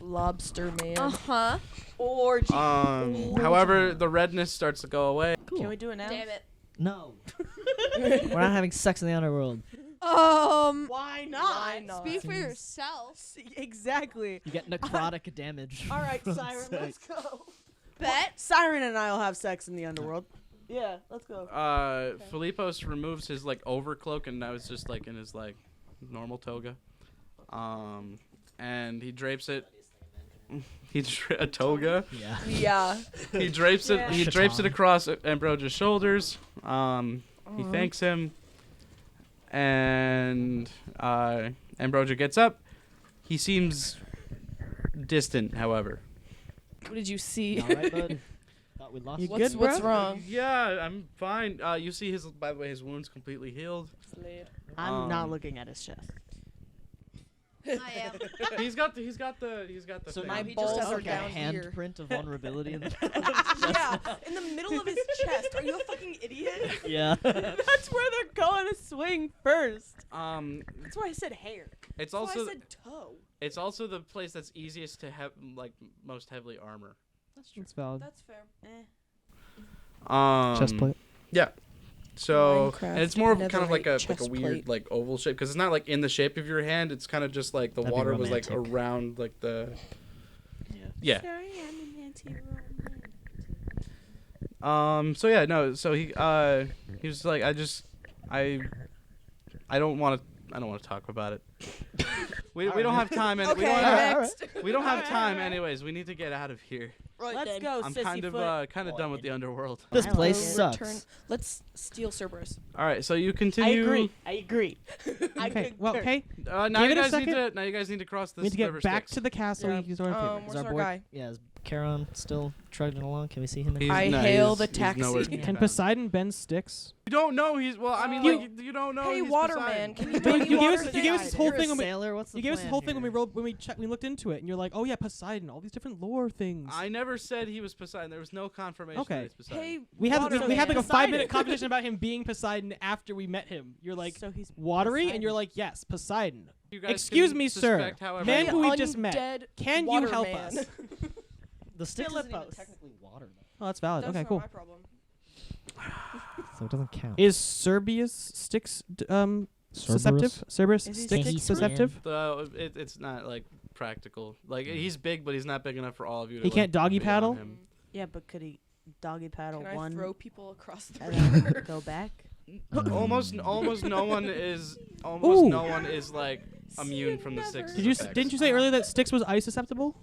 Lobster man. Uh-huh. Orgy. However, the redness starts to go away. Cool. Can we do it now? Damn it. No. We're not having sex in the underworld. Why not? Why not? Speak for Seems- yourself. Exactly. You get necrotic damage. All right, from Siren, let's sex. go. Bet. Siren and I will have sex in the underworld. Yeah, let's go. Philippos removes his like overcloak and now it's just like in his like normal toga. And he drapes it. A toga. Yeah. Yeah. He drapes it. He drapes it Chiton. across Ambroja's shoulders. He thanks him, and Ambrosia gets up. He seems distant, however. What did you see? All right, bud. Thought we lost. You one. good, What's bro? wrong? Yeah, I'm fine. You see his, by the way, his wound's completely healed. I'm not Um, looking at his chest. I am. He's got the So thing. now My he balls just has are like a down here. handprint of vulnerability in the Yeah, in the middle of his chest. Are you a fucking idiot? Yeah. That's where they're going to swing first. It's That's why I said hair. That's also why I said toe. it's also the place that's easiest to have like most heavily armor. That's true. That's valid. That's fair. Chest plate. Yeah. So Minecraft and it's more of kind of like a chest weird plate. like oval shape because it's not like in the shape of your hand. It's kind of just like the That'd be water was like romantic. around like the. Yeah. Sorry, I'm an anti-romantic. So yeah, no. So he was like, I don't want to talk about it. we don't have time. And Okay, next. we don't have time. Anyways, we need to get out of here. Right Let's then. go, I'm sissy kind foot. of done with the underworld. This I place like it. sucks. Let's steal Cerberus. All right, so you I continue. agree. I Okay. concur. Well, okay. Now Give you it a guys need second. to need to cross this We need to get river back Styx. to the castle. Yeah. He's on paper. Where's our guy? Yeah, is Charon still trudging along? Can we see him? He's- I no, hail he's- the he's nowhere to taxi. be Can found. Poseidon bend sticks? You don't know he's well. I mean, You- like you don't know. Hey, he's Waterman, Poseidon. can you Dude, bring me you gave water? us- you gave us this whole You're thing a when we- sailor. What's the You gave us this plan whole thing when we here? rolled we looked into it, and you're like, oh yeah, Poseidon, all these different lore things. I never said he was Poseidon. There was no confirmation Okay. that he's Poseidon. Hey, we had Waterman. like a Poseidon. 5-minute conversation about him being Poseidon after we met him. You're like so he's watery, Poseidon. and you're like, yes, Poseidon. You guys Excuse can me, sir. suspect however Man you who want. we just met. Undead Can you water help man. us? The stick isn't even Philippos. technically water, though. Oh, that's valid. That's Okay, not cool. my problem. So it doesn't count. Is Serbius Styx susceptible? Cerberus Is he Styx sticky susceptible? It's not like practical. Like he's big, but he's not big enough for all of you. To, He can't like, doggy be on paddle? him. Yeah, but could he doggy paddle Can I one throw people across the and then river? go back? almost no one is Ooh. no one is like immune from the Styx. effects. Didn't you say earlier that Styx was ice susceptible?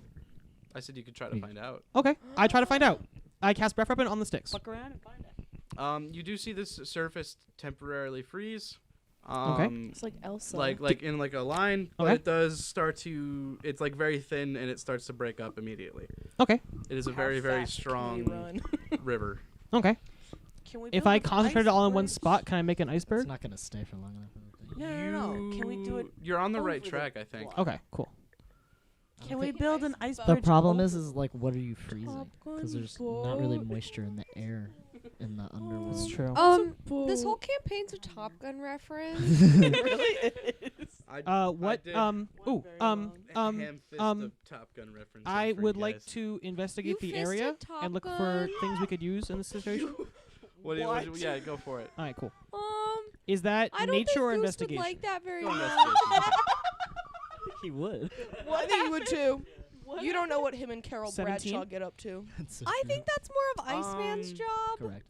I said you could try to find out. Okay, I try to find out. I cast breath weapon on the Styx. Fuck around and find out. You do see this surface temporarily freeze. Okay. It's like Elsa. Like in like a line, but Okay. it does start to. It's like very thin and it starts to break up immediately. Okay, It is a How very very fast can we strong run? river. okay. Can we If build I an concentrate it all in one iceberg? spot, can I make an It's iceberg? not gonna stay for long enough. I don't think. No. Can we do it? You're on the right over the track, I think. block? Okay, cool. Can we build an The iceberg? problem over- is like, what are you freezing? Because there's not really moisture in the air in the underworld. That's true. This whole campaign's a Top Gun reference. What? did Ooh. a ham fist um, of Top Gun reference. I for would you like guys. to investigate You the area fisted Top and look for Gun? things we could use in this situation. What do you, yeah, go for it. All right, cool. Is that I don't nature think or Goose investigation? would like that very Go much. investigation. He would. I think you would too. You don't know what him and Carol 17? Bradshaw get up to. I think that's more of Iceman's job. Correct.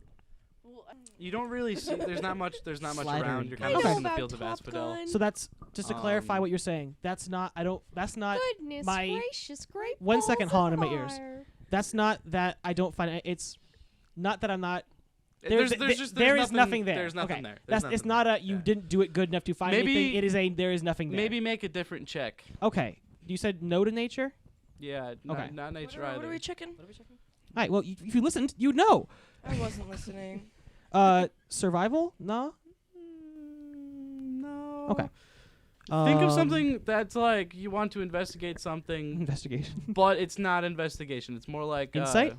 You don't really see. There's not much Slider around. and You're I kind know of just in the about fields of Top Asphodel. Gun. So that's just to clarify Um, what you're saying. That's not. I don't. That's not. Goodness my- gracious, great 1 balls second, of Hollen, in my ears. fire. That's not that I don't find it. It's not that I'm not. There's There is nothing there. There's nothing Okay. there. That's. It's not a. You didn't do it good enough to find Maybe- anything. It is a. There is nothing there. Maybe make a different check. Okay. You said no to nature. Yeah. Okay. Not nature What either. are we checking? All right. Well, if you listened, you know. I wasn't listening. Survival? No. No. Okay. Think of something that's like you want to investigate something, Investigation. but it's not investigation. It's more like Insight?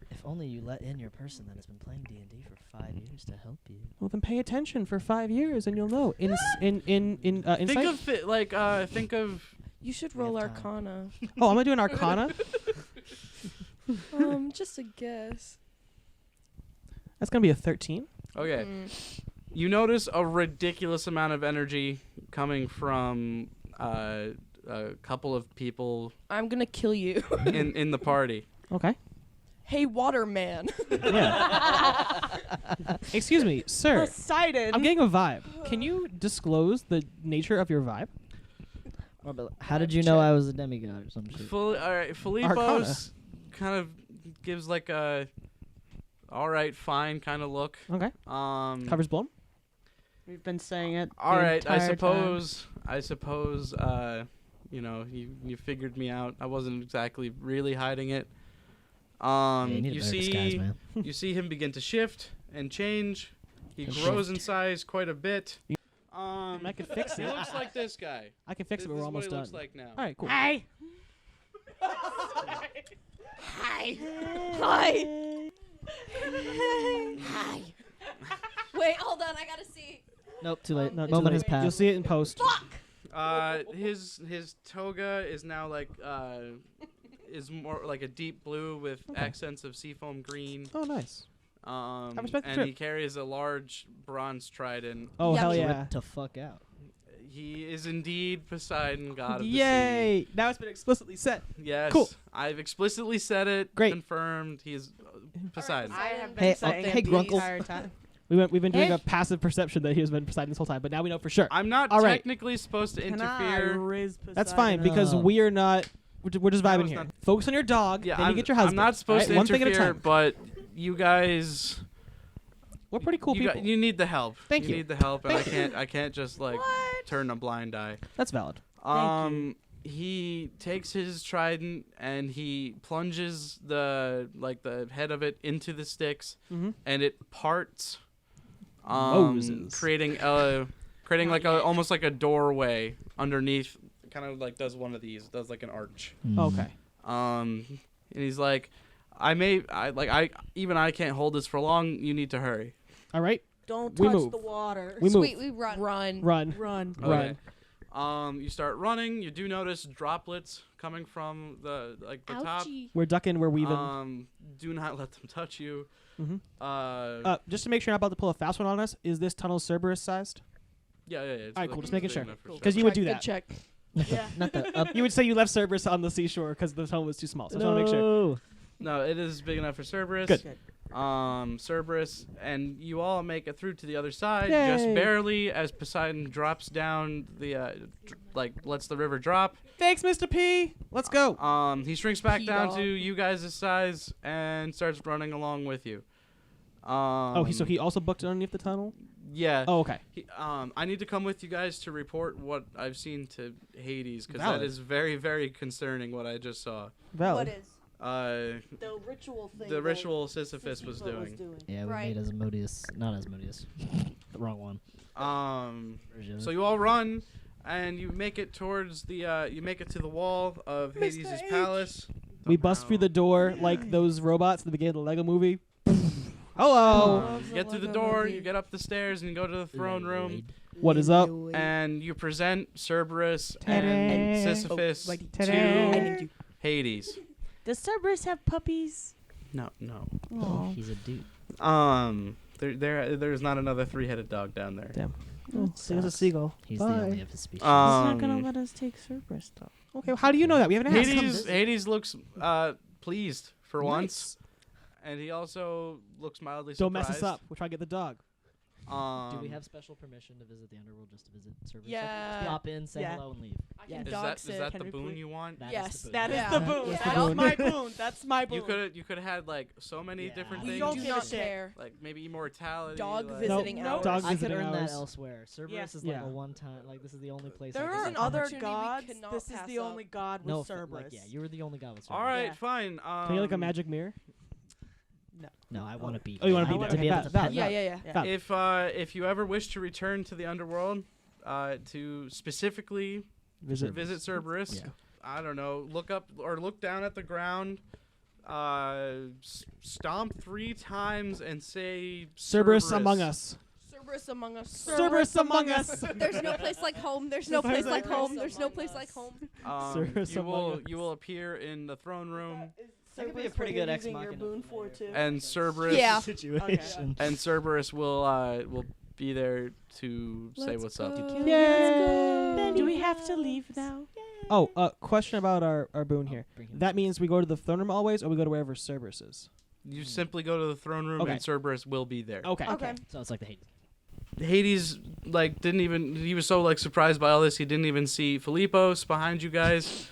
If only you let in your person that has been playing D&D for 5 years to help you. Well, then pay attention for 5 years, and you'll know. Insight. Think of You should We have roll time. Arcana. Oh, I'm gonna do an Arcana. Just a guess. That's gonna be a 13. okay. Mm. You notice a ridiculous amount of energy coming from a couple of people I'm gonna kill you. in the party. Okay. Hey, Waterman. Yeah. Excuse me, sir. Poseidon. I'm getting a vibe. Can you disclose the nature of your vibe? How did you know I was a demigod or some shit? All right, Filipos kind of gives like a all right, fine kind of look. Okay. Covers blown. We've been saying it. All the right, I entire suppose. You figured me out. I wasn't exactly really hiding it. Yeah, you need a You better see, disguise, man. you see him begin to shift and change. He To grows in shift. size quite a bit. I can fix He it. looks like this guy. I can fix This it, but we're is almost what he done. looks like now. All right, cool. Hi. Hi. Hi. Hi. Wait, hold on. I gotta see. Nope, too late. No, too Moment late. has passed. You'll see it in post. His toga is now like is more like a deep blue with Okay. accents of seafoam green. Oh, nice. I respect the And trip. he carries a large bronze trident. Oh, hell Yummy. yeah. Rip to fuck out. He is indeed Poseidon, god of the sea. Yay! Now it's been explicitly said. Yes. Cool. I've explicitly said it. Great. Confirmed. He is Poseidon. I have been Hey, saying hey, it the Grunkle. entire time. We've been doing Hey. a passive perception that he has been Poseidon this whole time, but now we know for sure. I'm not All right. technically supposed to Can I interfere. riz That's Poseidon? fine because No. we are not. We're just I vibing was here. not- Focus on your dog. Yeah, then you get your husband. I'm not supposed Alright, to one thing at a interfere, time. but you guys, We're pretty cool people. you need the help. Thank you you. need the help, and Thank I can't just like turn a blind eye. That's valid. He takes his trident and he plunges the head of it into the sticks, Mm-hmm. and it parts, Moses. creating like almost like a doorway underneath. Kind of like does one of these, does like an arch. Okay. And he's like, I can't hold this for long. You need to hurry. All right. Don't We touch move. the water. We move. Sweet, we run. Run. Run. Run. Okay. You start running. You do notice droplets coming from the top. Ouchie. We're ducking. We're weaving. Do not let them touch you. Mm-hmm. Just to make sure you're not about to pull a fast one on us, is this tunnel Cerberus sized? Yeah. It's All right, cool. like Just making big sure. enough for Because sure. you would do Good that. check. Yeah. Not the up. You would say you left Cerberus on the seashore because the tunnel was too small. So I just want to make sure. No, it is big enough for Cerberus. Good. Cerberus, and you all make it through to the other side, Yay. just barely, as Poseidon drops down lets the river drop. Thanks, Mr. P. Let's go. He shrinks back down P-dog. to you guys' size and starts running along with you. So he also booked it underneath the tunnel? Yeah. Oh, okay. I need to come with you guys to report what I've seen to Hades, because that Valid. is very, very concerning what I just saw. Valid. What is the ritual thing? The ritual Sisyphus was doing. Yeah, we Right. made Asmodeus. Not Asmodeus. The wrong one. Version. So you all run, and you make it towards the you make it to the wall of Hades' palace. We bust through the door like those robots at the beginning of the Lego movie. Hello. You get through the door, you get up the stairs, and you go to the throne room, What is up? and you present Cerberus Ta-da. and Sisyphus Ta-da. to Hades. Does Cerberus have puppies? No. Oh. He's a dude. There's not another three-headed dog down there. Damn. There's There's a seagull. He's Bye. the only of his species. He's not gonna let us take Cerberus though. Okay, well, how do you know that? We haven't asked. Hades looks pleased for once, and he also looks mildly Don't surprised. mess us up. We'll try to get the dog. Do we have special permission to visit the underworld just to visit Cerberus? Yeah. Just pop in, say Yeah. hello, and leave. I can Is dog that sit. the Can we boon please- you want? That is Yes. the boon. That is Yeah. the boon. That's That's the my boon. That's my boon. You could have had like so many Yeah. different We things. don't do give a not shit. care. Like maybe immortality. Dog like, visiting Nope. hours. Dog I could visiting earn hours. that elsewhere. Cerberus Yeah. is like Yeah. a one-time. Like this is the only place. There I are can get other opportunity we gods. cannot This is pass the up. only god with No, Cerberus. like, yeah, you were the only guy with Cerberus. All right, Yeah. fine. Can you get like a magic mirror? No, I want to be. Oh, you wanna I be want there. to be Okay, able to Val, pet Yeah, them. yeah, yeah. Val. If you ever wish to return to the underworld, to specifically visit Cerberus, Yeah. I don't know, look up or look down at the ground, stomp 3 times and say Cerberus among us. Cerberus among us. Cerberus among us. There's no place like home. There's no place like home. There's no place like home. Cerberus among us. You will appear in the throne room, That could be a pretty good ex machina. and Cerberus Yeah. Situation. and Cerberus will be there to say what's up. Do we have to leave now? Oh, question about our boon here. Bring him That means we go to the throne room always, or we go to wherever Cerberus is. You simply go to the throne room, Okay. and Cerberus will be there. Okay. Okay. So it's like the hate. Hades he was so surprised by all this, he didn't even see Philippos behind you guys.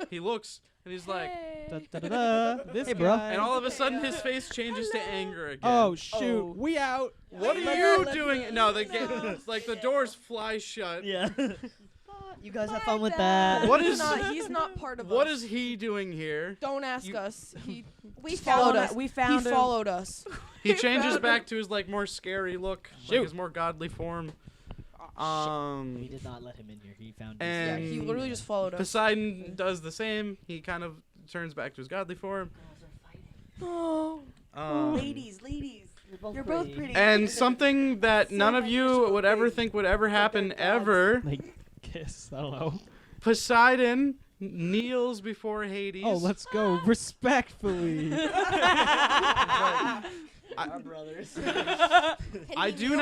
He looks and he's like, Da-da-da-da. This Hey, bro. guy. and all of a sudden his face changes to anger again. Oh shoot, we out. What are you doing? No, they get like the doors fly shut. Yeah. You guys have fun with that. What He's is not, he's not part of what us. is he doing here? Don't ask You- us. He We followed found us. We He found him. followed us. He changes back to his more scary look, Shoot. his more godly form. We did not let him in here. He found. his Yeah, And he literally just followed us. Poseidon does the same. He kind of turns back to his godly form. Oh. Ladies. You're both pretty. And something that none of you would ever think would ever happen ever. Like kiss. I don't know. Poseidon kneels before Hades. Oh, let's go respectfully. Our brothers. I do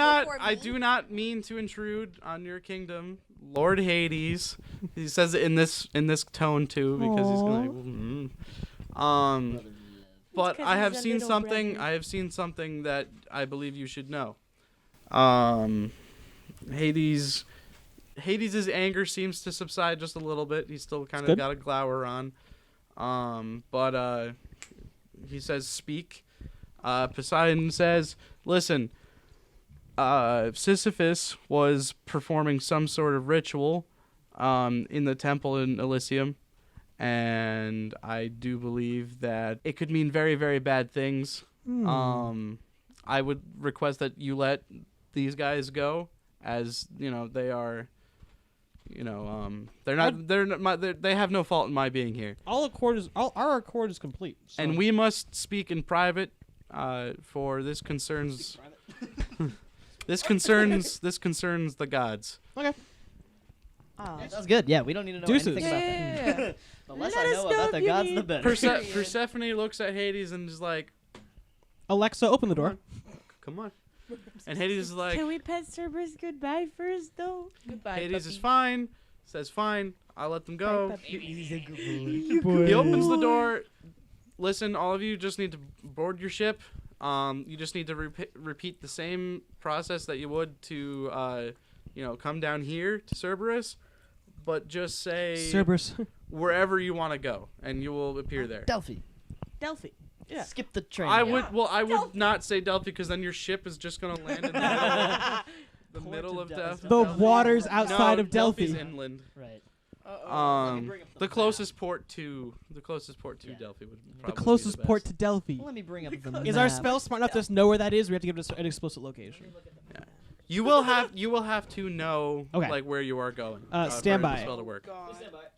not mean to intrude on your kingdom, Lord Hades. He says it in this tone too, because he's gonna. But 'cause I he's have a seen little something. brother. I have seen something that I believe you should know. Hades' anger seems to subside just a little bit. He's still kind of good. got a glower on. But he says, "Speak." Poseidon says, "Listen, Sisyphus was performing some sort of ritual in the temple in Elysium, and I do believe that it could mean very, very bad things. I would request that you let these guys go, as they are, they have no fault in my being here, Our accord is complete. So. and we must speak in private, for this concerns." This concerns the gods. Okay. That's good. Yeah, we don't need to know Deuces. anything about that. Yeah. The less Let I us know know about if the you gods, need- the better. Persephone looks at Hades and is like, Alexa, open the door. "Come on." And Hades is like, Can we pet Cerberus goodbye first, though? Goodbye. Hades is puppy. fine. Says fine. I'll let them go. Bye, puppy. He opens the door. Listen, all of you just need to board your ship. You just need to repeat the same process that you would to, come down here to Cerberus, but just say Cerberus. wherever you want to go, and you will appear there. Delphi. Delphi. Yeah. Skip the train. I would not say Delphi, because then your ship is just gonna land in the middle of Delphi. The waters outside No, of Delphi. Delphi's inland. Right. The closest port to Yeah. Delphi would The probably closest be the port best. to Delphi. Let me bring up the Is our map. spell smart enough to just know where that is? We have to give it an explicit location. You will have to know Okay. where you are going. Stand for the by. spell to work.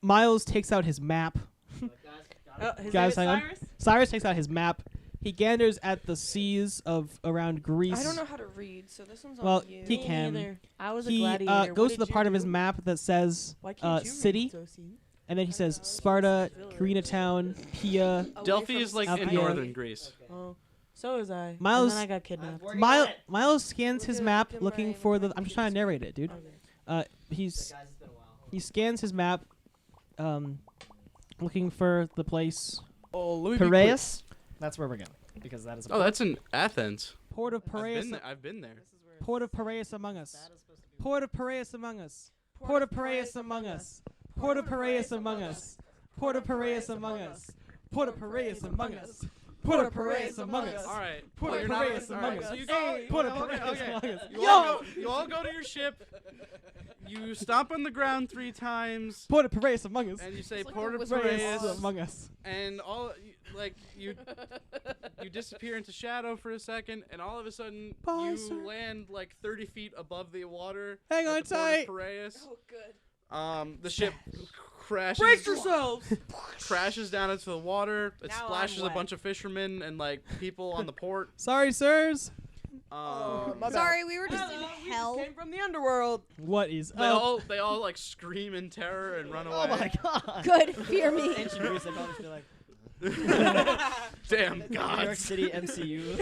Myles takes out his map. His Guys, name is hang on. Cyrus? Cyrus takes out his map. He ganders at the seas of around Greece. I don't know how to read, so this one's Well, on you. he can. Neither. I was a He gladiator. What goes to did the part you of his do? map that says Why can't you city, read, Sosie? and then he says Sparta, Karinatown, Pia. Delphi is like in Apia. northern Greece. Oh, so was I. Myles- And then I got kidnapped. Myles scans his Look at map my- looking for the. my I'm just trying to narrate it, dude. Okay. He scans his map, looking for the place. Oh, let me be Piraeus? That's where we're going. Because that is a quick. Oh, that's in Athens. Port of Piraeus. I've been there. Port of Piraeus among us. Port of Piraeus among us. Port of Piraeus among us. Port of Piraeus among us. Port of Piraeus among us. Port of Piraeus among us. Port of Piraeus among us. All right. Port Well, of you're not- Piraeus all among right, us. so you go. Port of okay, Piraeus okay. among us. You all go to your ship. You stomp on the ground 3 times, Port of Piraeus among us. and you say It's like Port the of Wizard of Piraeus Piraeus, among us. and all you you disappear into shadow for a second, and all of a sudden Bye, you sir. land like 30 feet above the water. Hang at on the Port tight. of Piraeus. Oh, good. The ship crashes. Brace yourselves. Crashes down into the water. It Now I'm splashes a wet. bunch of fishermen and like people on the port. Sorry, sirs. Sorry, we were just in hell. Came from the underworld. What is They up? all like scream in terror and run away. Oh my god. Good, fear me. Ancient Greece, I'd probably be like, Damn New York gods. City MCU.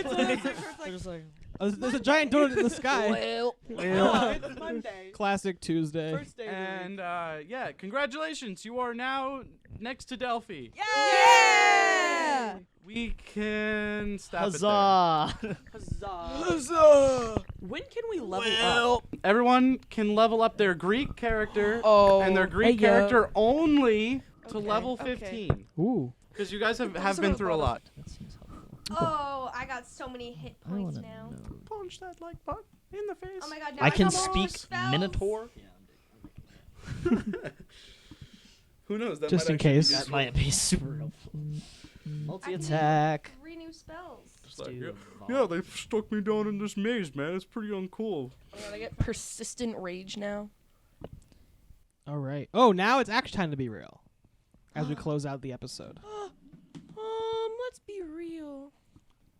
They're just like, Oh, there's a giant donut in the sky. Well, Oh, it's Monday. Classic Tuesday. First day of the week. And yeah, congratulations! You are now next to Delphi. Yeah! We can stop huzzah. Huzzah! When can we level up? it there. Everyone can level up their Greek character oh. and their Greek Hey, yo. character only to Okay, level okay. 15. Ooh. Because you guys have Those been are through a a lot lot. That seems helpful. Oh, I got so many hit I points wanna now. know. Punch that like button in the face. Oh my god, now I can got more speak spells. Minotaur. Who knows? That Just might in actually be case. That useful. might be super helpful. I can Multi-attack. 3 new spells. Just like, Do yeah, vol- they stuck me down in this maze, man. It's pretty uncool. I'm gonna get persistent rage now. All right. Oh, now it's actually time to be real. As we close out the episode. Let's be real.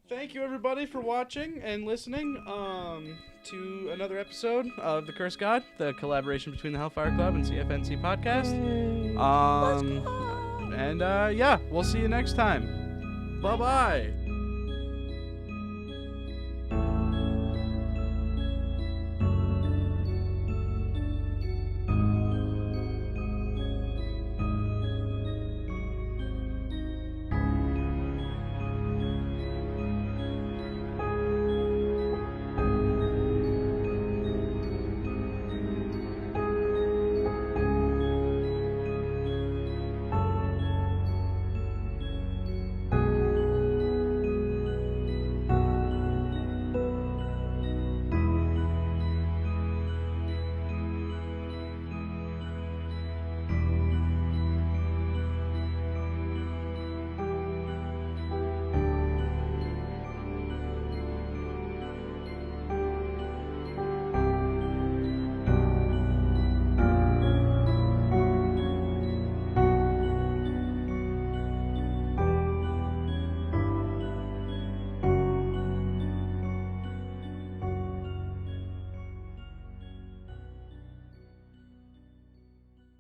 Thank you everybody for watching and listening to another episode of The Cursed God, the collaboration between the Hellfire Club and CFNC Podcast. And yeah, we'll see you next time. Bye-bye.